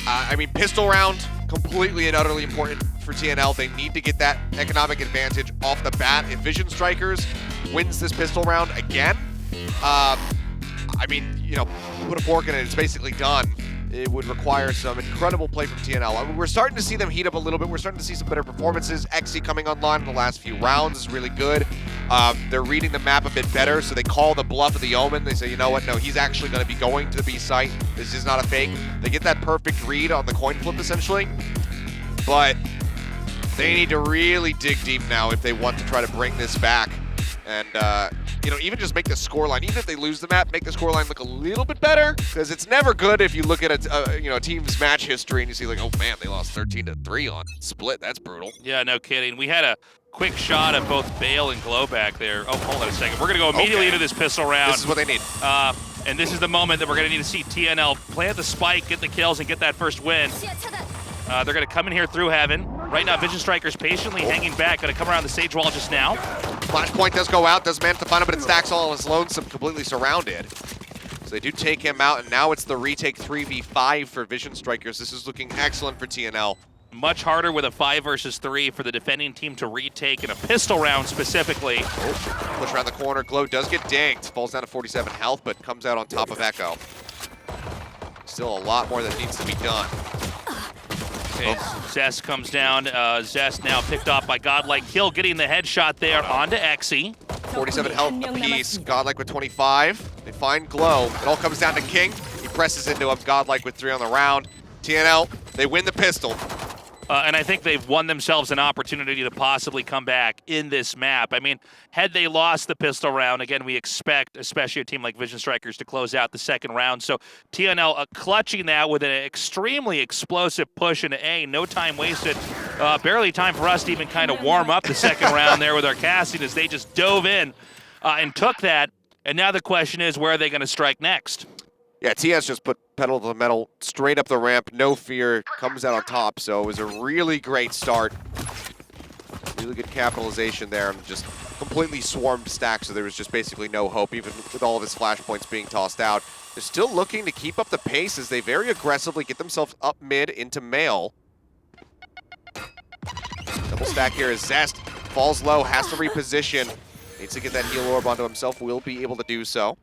I mean, pistol round, completely and utterly important for TNL. They need to get that economic advantage off the bat. If Vision Strikers wins this pistol round again, I mean, put a fork in it, it's basically done. It would require some incredible play from TNL. I mean, we're starting to see them heat up a little bit. We're starting to see some better performances. Xe coming online in the last few rounds is really good. They're reading the map a bit better, so they call the bluff of the Omen. They say, you know what, no, he's actually going to be going to the B site. This is not a fake. They get that perfect read on the coin flip, essentially. But they need to really dig deep now if they want to try to bring this back. And, even just make the scoreline, even if they lose the map, make the scoreline look a little bit better. Because it's never good if you look at a team's match history and you see like, oh man, they lost 13-3 on split. That's brutal. Yeah, no kidding. We had a quick shot of both Bale and Glow back there. Oh, hold on a second. We're going to go immediately into this pistol round. This is what they need. And this is the moment that we're going to need to see TNL plant the spike, get the kills, and get that first win. They're going to come in here through Heaven. Right now, Vision Strikers patiently hanging back. Going to come around the stage wall just now. Flashpoint does go out, does manage to find him, but it stacks all on his lonesome, completely surrounded. So they do take him out, and now it's the retake 3v5 for Vision Strikers. This is looking excellent for TNL. Much harder with a 5 versus 3 for the defending team to retake in a pistol round specifically. Push around the corner. Glow does get dinged. Falls down to 47 health, but comes out on top of Echo. Still a lot more that needs to be done. Okay, Zest comes down. Zest now picked off by Godlike. Kill getting the headshot there onto Xe. 47 health apiece. Godlike with 25. They find Glow. It all comes down to King. He presses into him. Godlike with 3 on the round. TNL, they win the pistol. And I think they've won themselves an opportunity to possibly come back in this map. I mean, had they lost the pistol round, again, we expect, especially a team like Vision Strikers, to close out the second round. So TNL clutching that with an extremely explosive push into A. No time wasted. Barely time for us to even kind of warm up the second round there with our casting as they just dove in and took that. And now the question is, where are they going to strike next? Yeah, TS just put pedal to the metal straight up the ramp, no fear, comes out on top. So it was a really great start. Really good capitalization there, and just completely swarmed Stack, so there was just basically no hope, even with all of his flashpoints being tossed out. They're still looking to keep up the pace as they very aggressively get themselves up mid into Mail. Double stack here as Zest falls low, has to reposition. Needs to get that heal orb onto himself, will be able to do so.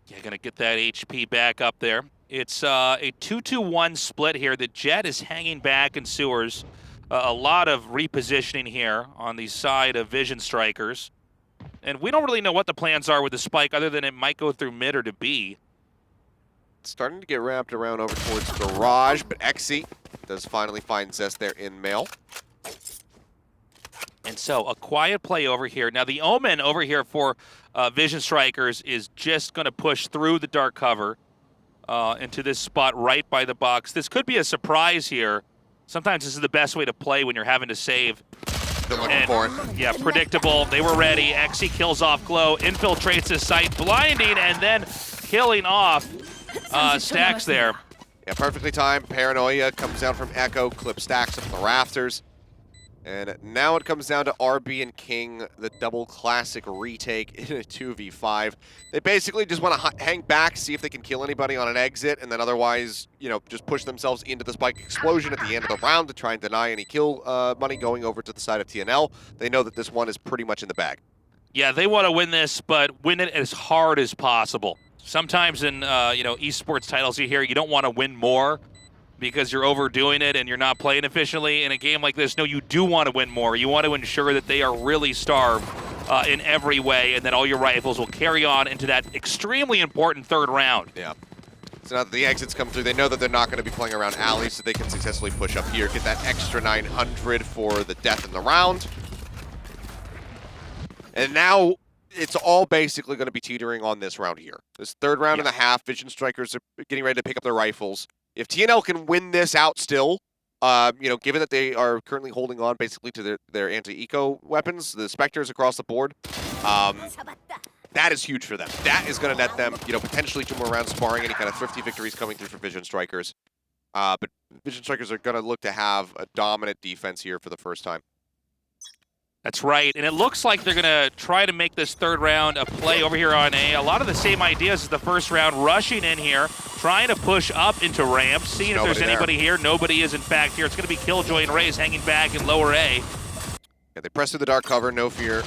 Yeah, gonna get that HP back up there. It's a 2-2-1 split here. The Jet is hanging back in sewers. A lot of repositioning here on the side of Vision Strikers. And we don't really know what the plans are with the spike other than it might go through mid or to B. It's starting to get wrapped around over towards Garage, but Xe does finally find Zest there in Mail. And so a quiet play over here. Now the Omen over here for Vision Strikers is just going to push through the dark cover into this spot right by the box. This could be a surprise here. Sometimes this is the best way to play when you're having to save. They're looking for it. Yeah, predictable. They were ready. Xe kills off Glow, infiltrates his site, blinding, and then killing off Stacks there. Yeah, perfectly timed. Paranoia comes down from Echo, clip Stacks up the rafters. And now it comes down to RB and King, the double classic retake in a 2v5. They basically just want to hang back, see if they can kill anybody on an exit, and then otherwise, just push themselves into the spike explosion at the end of the round to try and deny any kill money going over to the side of TNL. They know that this one is pretty much in the bag. Yeah, they want to win this, but win it as hard as possible. Sometimes in, esports titles you hear you don't want to win more because you're overdoing it and you're not playing efficiently. In a game like this, no, you do want to win more. You want to ensure that they are really starved in every way and that all your rifles will carry on into that extremely important third round. Yeah. So now that the exits come through, they know that they're not going to be playing around alleys, so they can successfully push up here, get that extra 900 for the death in the round. And now it's all basically going to be teetering on this round here. This third round and a half, Vision Strikers are getting ready to pick up their rifles. If TNL can win this out still, given that they are currently holding on basically to their anti-eco weapons, the Spectres across the board, that is huge for them. That is going to net them, potentially 2 more rounds sparring, any kind of thrifty victories coming through for Vision Strikers. But Vision Strikers are going to look to have a dominant defense here for the first time. That's right, and it looks like they're going to try to make this third round a play over here on A. A lot of the same ideas as the first round, rushing in here, trying to push up into ramp, seeing if there's anybody here. Nobody is, in fact, here. It's going to be Killjoy and Raze hanging back in lower A. Yeah, they press through the dark cover, no fear.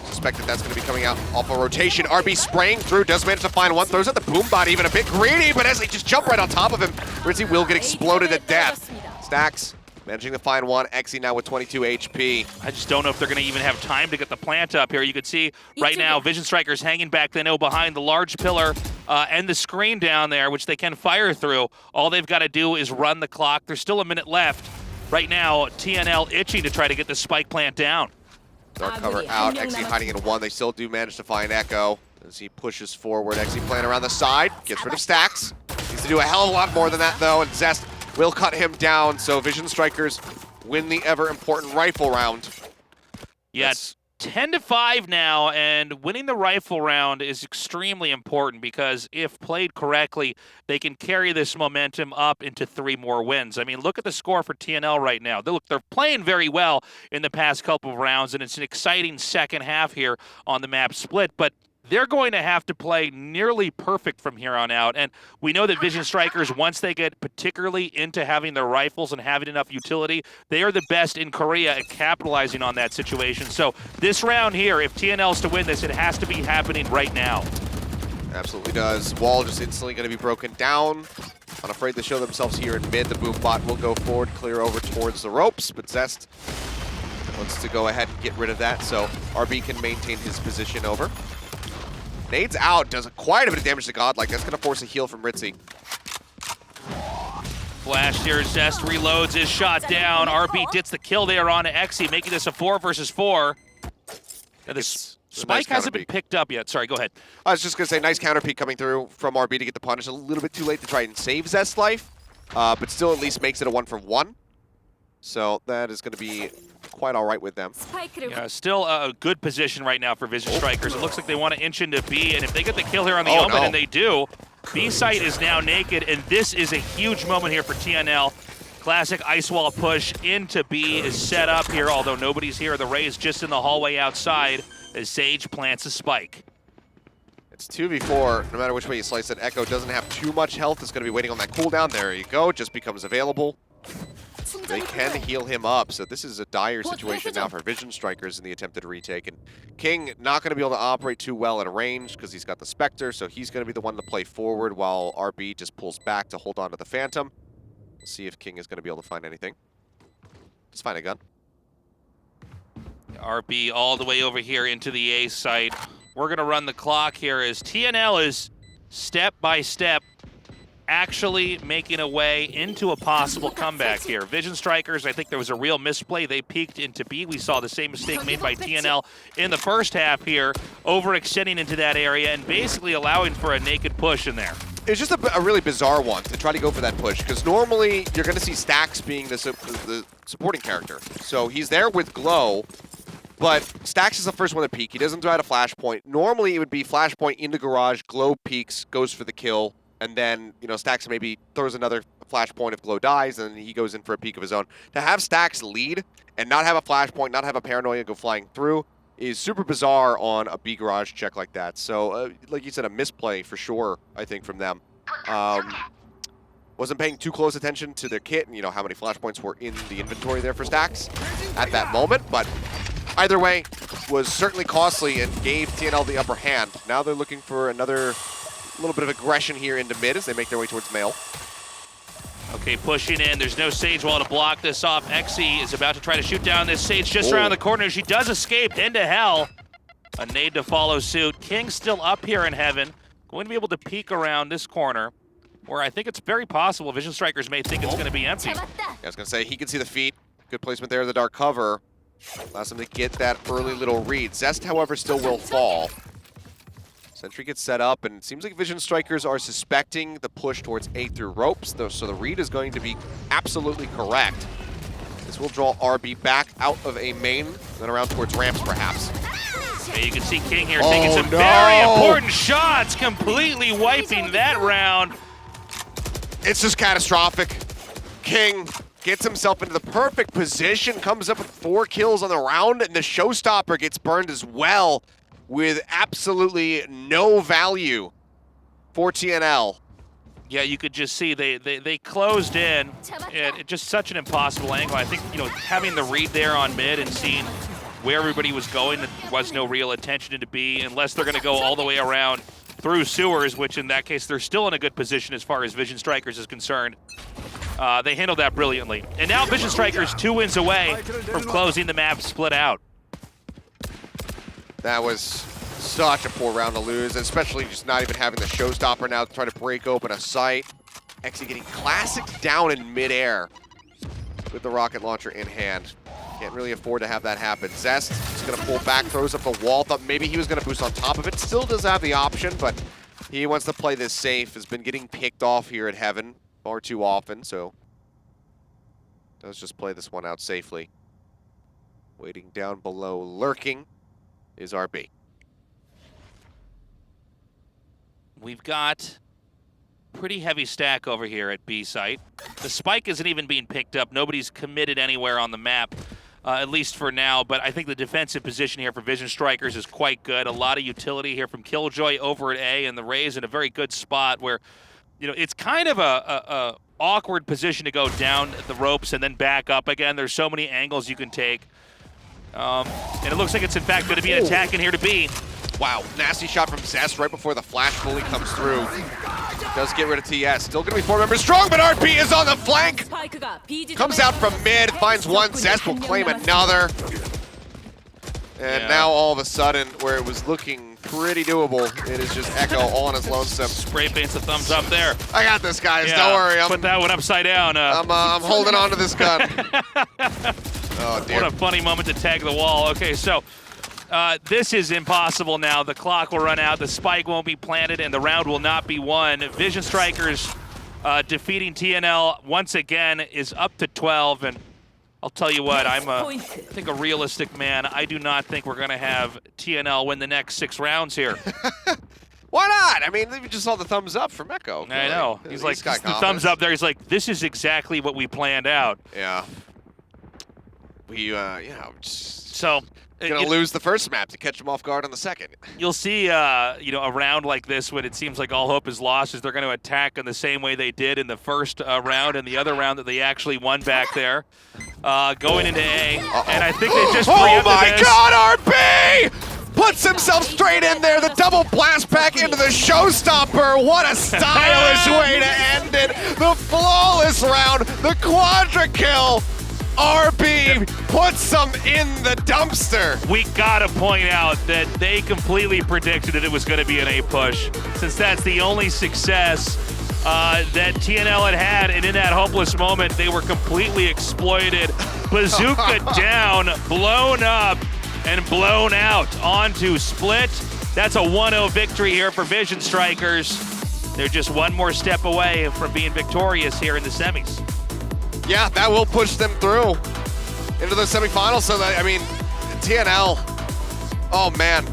Suspect that that's going to be coming out off a rotation. RB spraying through, does manage to find one, throws out the boom bot, even a bit greedy, but as they just jump right on top of him, Ritzy will get exploded to death. Stacks managing to find one. Exy now with 22 HP. I just don't know if they're going to even have time to get the plant up here. You can see right now Vision Strikers hanging back, they know, behind the large pillar and the screen down there, which they can fire through. All they've got to do is run the clock. There's still a minute left. Right now, TNL itching to try to get the spike plant down. Dark cover out, Exy hiding in 1. They still do manage to find Echo as he pushes forward. Exy playing around the side, gets rid of Stacks. Needs to do a hell of a lot more than that though, and Zest will cut him down, so Vision Strikers win the ever-important rifle round. Yeah, it's 10-5 now, and winning the rifle round is extremely important because if played correctly, they can carry this momentum up into 3 more wins. I mean, look at the score for TNL right now. They're playing very well in the past couple of rounds, and it's an exciting second half here on the map split, but they're going to have to play nearly perfect from here on out. And we know that Vision Strikers, once they get particularly into having their rifles and having enough utility, they are the best in Korea at capitalizing on that situation. So this round here, if TNL's to win this, it has to be happening right now. Absolutely does. Wall just instantly going to be broken down. Unafraid to show themselves here in mid. The boom bot will go forward, clear over towards the ropes, but Zest wants to go ahead and get rid of that, so RB can maintain his position over. Nades out, does quite a bit of damage to Godlike. That's going to force a heal from Ritzy. Flash here, Zest reloads, is shot down. RB gets the kill there on Exy, making this a 4 versus 4. And the spike hasn't been picked up yet. Sorry, go ahead. I was just going to say, nice counter peek coming through from RB to get the punish. A little bit too late to try and save Zest's life, but still at least makes it a 1-for-1. So that is going to be quite all right with them. Yeah, still a good position right now for Vision Strikers. It looks like they want to inch into B, and if they get the kill here on the Omen, and they do, B site is now naked, and this is a huge moment here for TNL. Classic ice wall push into B is set up here, although nobody's here. The Raze just in the hallway outside as Sage plants a spike. It's 2v4, no matter which way you slice it. Echo doesn't have too much health. It's going to be waiting on that cooldown. There you go, just becomes available. They can heal him up, so this is a dire situation now for Vision Strikers in the attempted retake. And King not going to be able to operate too well at a range because he's got the Spectre, so he's going to be the one to play forward while RB just pulls back to hold on to the Phantom. We'll see if King is going to be able to find anything. Just find a gun. RB all the way over here into the A site. We're going to run the clock here as TNL is step by step actually making a way into a possible comeback here. Vision Strikers, I think there was a real misplay. They peeked into B. We saw the same mistake made by TNL in the first half here, overextending into that area and basically allowing for a naked push in there. It's just a really bizarre one to try to go for that push, because normally you're going to see Stacks being the supporting character. So he's there with Glow, but Stacks is the first one to peek. He doesn't throw out a flashpoint. Normally it would be flashpoint into garage, Glow peeks, goes for the kill, and then, Stacks maybe throws another flashpoint if Glow dies, and he goes in for a peek of his own. To have Stacks lead and not have a flashpoint, not have a paranoia go flying through is super bizarre on a B garage check like that. So, like you said, a misplay for sure, I think, from them. Wasn't paying too close attention to their kit and, how many flashpoints were in the inventory there for Stacks at that moment, but either way, was certainly costly and gave TNL the upper hand. Now they're looking for another little bit of aggression here into mid as they make their way towards Mail. Okay, pushing in. There's no Sage wall to block this off. Exy is about to try to shoot down this Sage just around the corner. She does escape into hell. A nade to follow suit. King still up here in heaven. Going to be able to peek around this corner where I think it's very possible Vision Strikers may think it's going to be empty. Yeah, I was going to say, he can see the feet. Good placement there, the dark cover. Allows them to get that early little read. Zest, however, still will fall. Sentry gets set up, and it seems like Vision Strikers are suspecting the push towards A through ropes, though, so the read is going to be absolutely correct. This will draw RB back out of a main, then around towards ramps, perhaps. Yeah, you can see King here taking some very important shots, completely wiping that round. It's just catastrophic. King gets himself into the perfect position, comes up with 4 kills on the round, and the showstopper gets burned as well, with absolutely no value for TNL. Yeah, you could just see they closed in at just such an impossible angle. I think, you know, having the read there on mid and seeing where everybody was going, there was no real attention to B, unless they're going to go all the way around through sewers, which in that case, they're still in a good position as far as Vision Strikers is concerned. They handled that brilliantly. And now Vision Strikers 2 wins away from closing the map split out. That was such a poor round to lose, especially just not even having the showstopper now to try to break open a site. Actually getting Classic down in midair with the rocket launcher in hand. Can't really afford to have that happen. Zest is going to pull back, throws up the wall. Thought maybe he was going to boost on top of it. Still does have the option, but he wants to play this safe. Has been getting picked off here at Heaven far too often, so does just play this one out safely. Waiting down below, lurking, is RB. We've got pretty heavy stack over here at B site. The spike isn't even being picked up. Nobody's committed anywhere on the map, at least for now. But I think the defensive position here for Vision Strikers is quite good. A lot of utility here from Killjoy over at A, and the Rays in a very good spot where, you know, it's kind of a awkward position to go down the ropes and then back up again. There's so many angles you can take. And it looks like it's in fact going to be an attack in here to B. Wow, nasty shot from Zest right before the flash fully comes through. Does get rid of TS. Still going to be 4 members strong, but RP is on the flank. Comes out from mid, finds one. Zest will claim another. And now all of a sudden, where it was looking pretty doable, it is just Echo all on his lonesome. Spray paints a thumbs up there. I got this, guys. Don't worry. Put that one upside down. I'm holding on to this gun. Oh, dear. What a funny moment to tag the wall. Okay, so this is impossible now. The clock will run out, the spike won't be planted, and the round will not be won. Vision Strikers defeating TNL once again is up to 12, and I'll tell you what, I think a realistic man. I do not think we're going to have TNL win the next 6 rounds here. Why not? I mean, we just saw the thumbs up from Echo. I know. He's like, the thumbs up there. He's like, this is exactly what we planned out. Yeah. So gonna lose the first map to catch them off guard on the second. You'll see, you know, a round like this when it seems like all hope is lost, is they're going to attack in the same way they did in the first round and the other round that they actually won back there, going into A. And I think they just preempted my this. God, RB puts himself straight in there. The double blast back into the showstopper. What a stylish way to end it. The flawless round, the quadra kill. RB puts them in the dumpster. We gotta point out that they completely predicted that it was gonna be an A push, since that's the only success that TNL had, and in that hopeless moment, they were completely exploited. Bazooka down, blown up, and blown out onto Split. That's a 1-0 victory here for Vision Strikers. They're just one more step away from being victorious here in the semis. Yeah, that will push them through into the semifinals. So that, I mean, TNL, oh man.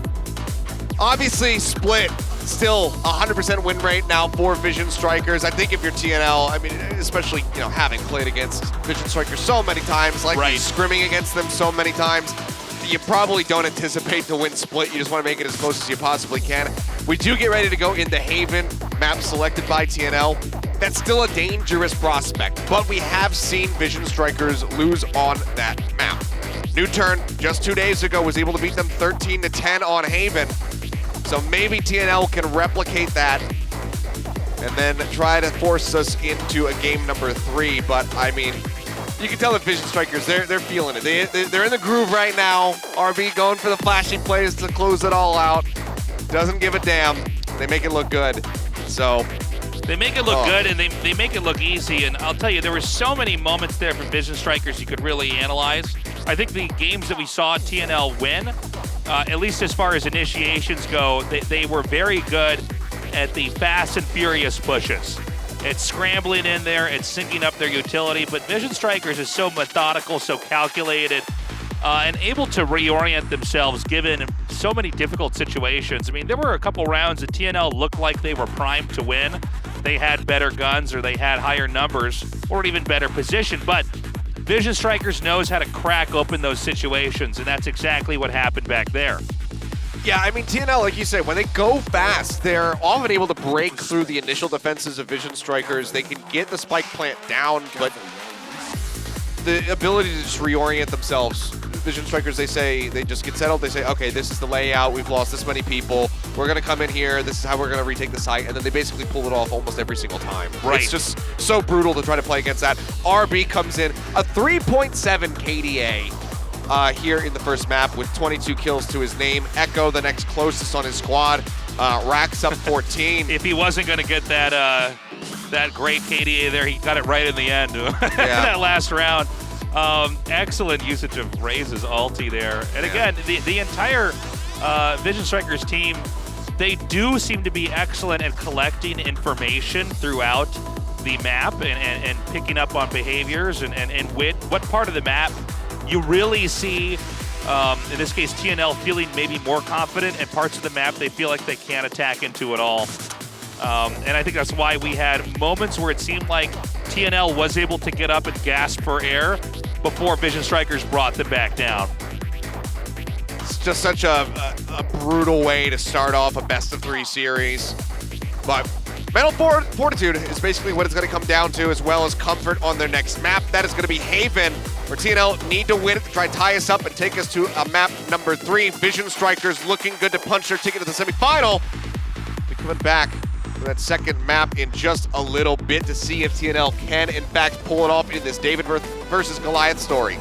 Obviously Split, still 100% win rate now for Vision Strikers. I think if you're TNL, I mean, especially, you know, having played against Vision Strikers so many times, like scrimming against them so many times, you probably don't anticipate to win Split. You just want to make it as close as you possibly can. We do get ready to go into Haven, map selected by TNL. That's still a dangerous prospect, but we have seen Vision Strikers lose on that map. New Turn, just 2 days ago, was able to beat them 13-10 on Haven. So maybe TNL can replicate that and then try to force us into a game number 3. But I mean, you can tell the Vision Strikers, they're feeling it. They're in the groove right now. RB going for the flashy plays to close it all out. Doesn't give a damn. They make it look good. So They make it look good, and they make it look easy. And I'll tell you, there were so many moments there for Vision Strikers you could really analyze. I think the games that we saw TNL win, at least as far as initiations go, they were very good at the fast and furious pushes. It's scrambling in there, it's syncing up their utility, but Vision Strikers is so methodical, so calculated, and able to reorient themselves given so many difficult situations. I mean, there were a couple rounds that TNL looked like they were primed to win. They had better guns, or they had higher numbers, or even better position, but Vision Strikers knows how to crack open those situations, and that's exactly what happened back there. Yeah, I mean, TNL, like you said, when they go fast, they're often able to break through the initial defenses of Vision Strikers. They can get the spike plant down, but the ability to just reorient themselves. Vision Strikers, they just get settled. They say, okay, this is the layout. We've lost this many people. We're going to come in here. This is how we're going to retake the site. And then they basically pull it off almost every single time. Right. It's just so brutal to try to play against that. RB comes in, a 3.7 KDA. Here in the first map with 22 kills to his name. Echo, the next closest on his squad, racks up 14. If he wasn't going to get that great KDA there, he got it right in the end. That last round. Excellent usage of Raze's ulti there. And again, the entire Vision Strikers team, they do seem to be excellent at collecting information throughout the map and picking up on behaviors and what part of the map you really see, in this case, TNL feeling maybe more confident, and parts of the map they feel like they can't attack into at all. And I think that's why we had moments where it seemed like TNL was able to get up and gasp for air before Vision Strikers brought them back down. It's just such a brutal way to start off a best-of-3 series. But mental fortitude is basically what it's going to come down to, as well as comfort on their next map. That is going to be Haven, where TNL need to win it to try and tie us up and take us to a map number 3. Vision Strikers looking good to punch their ticket to the semifinal. They're coming back for that second map in just a little bit to see if TNL can, in fact, pull it off in this David versus Goliath story.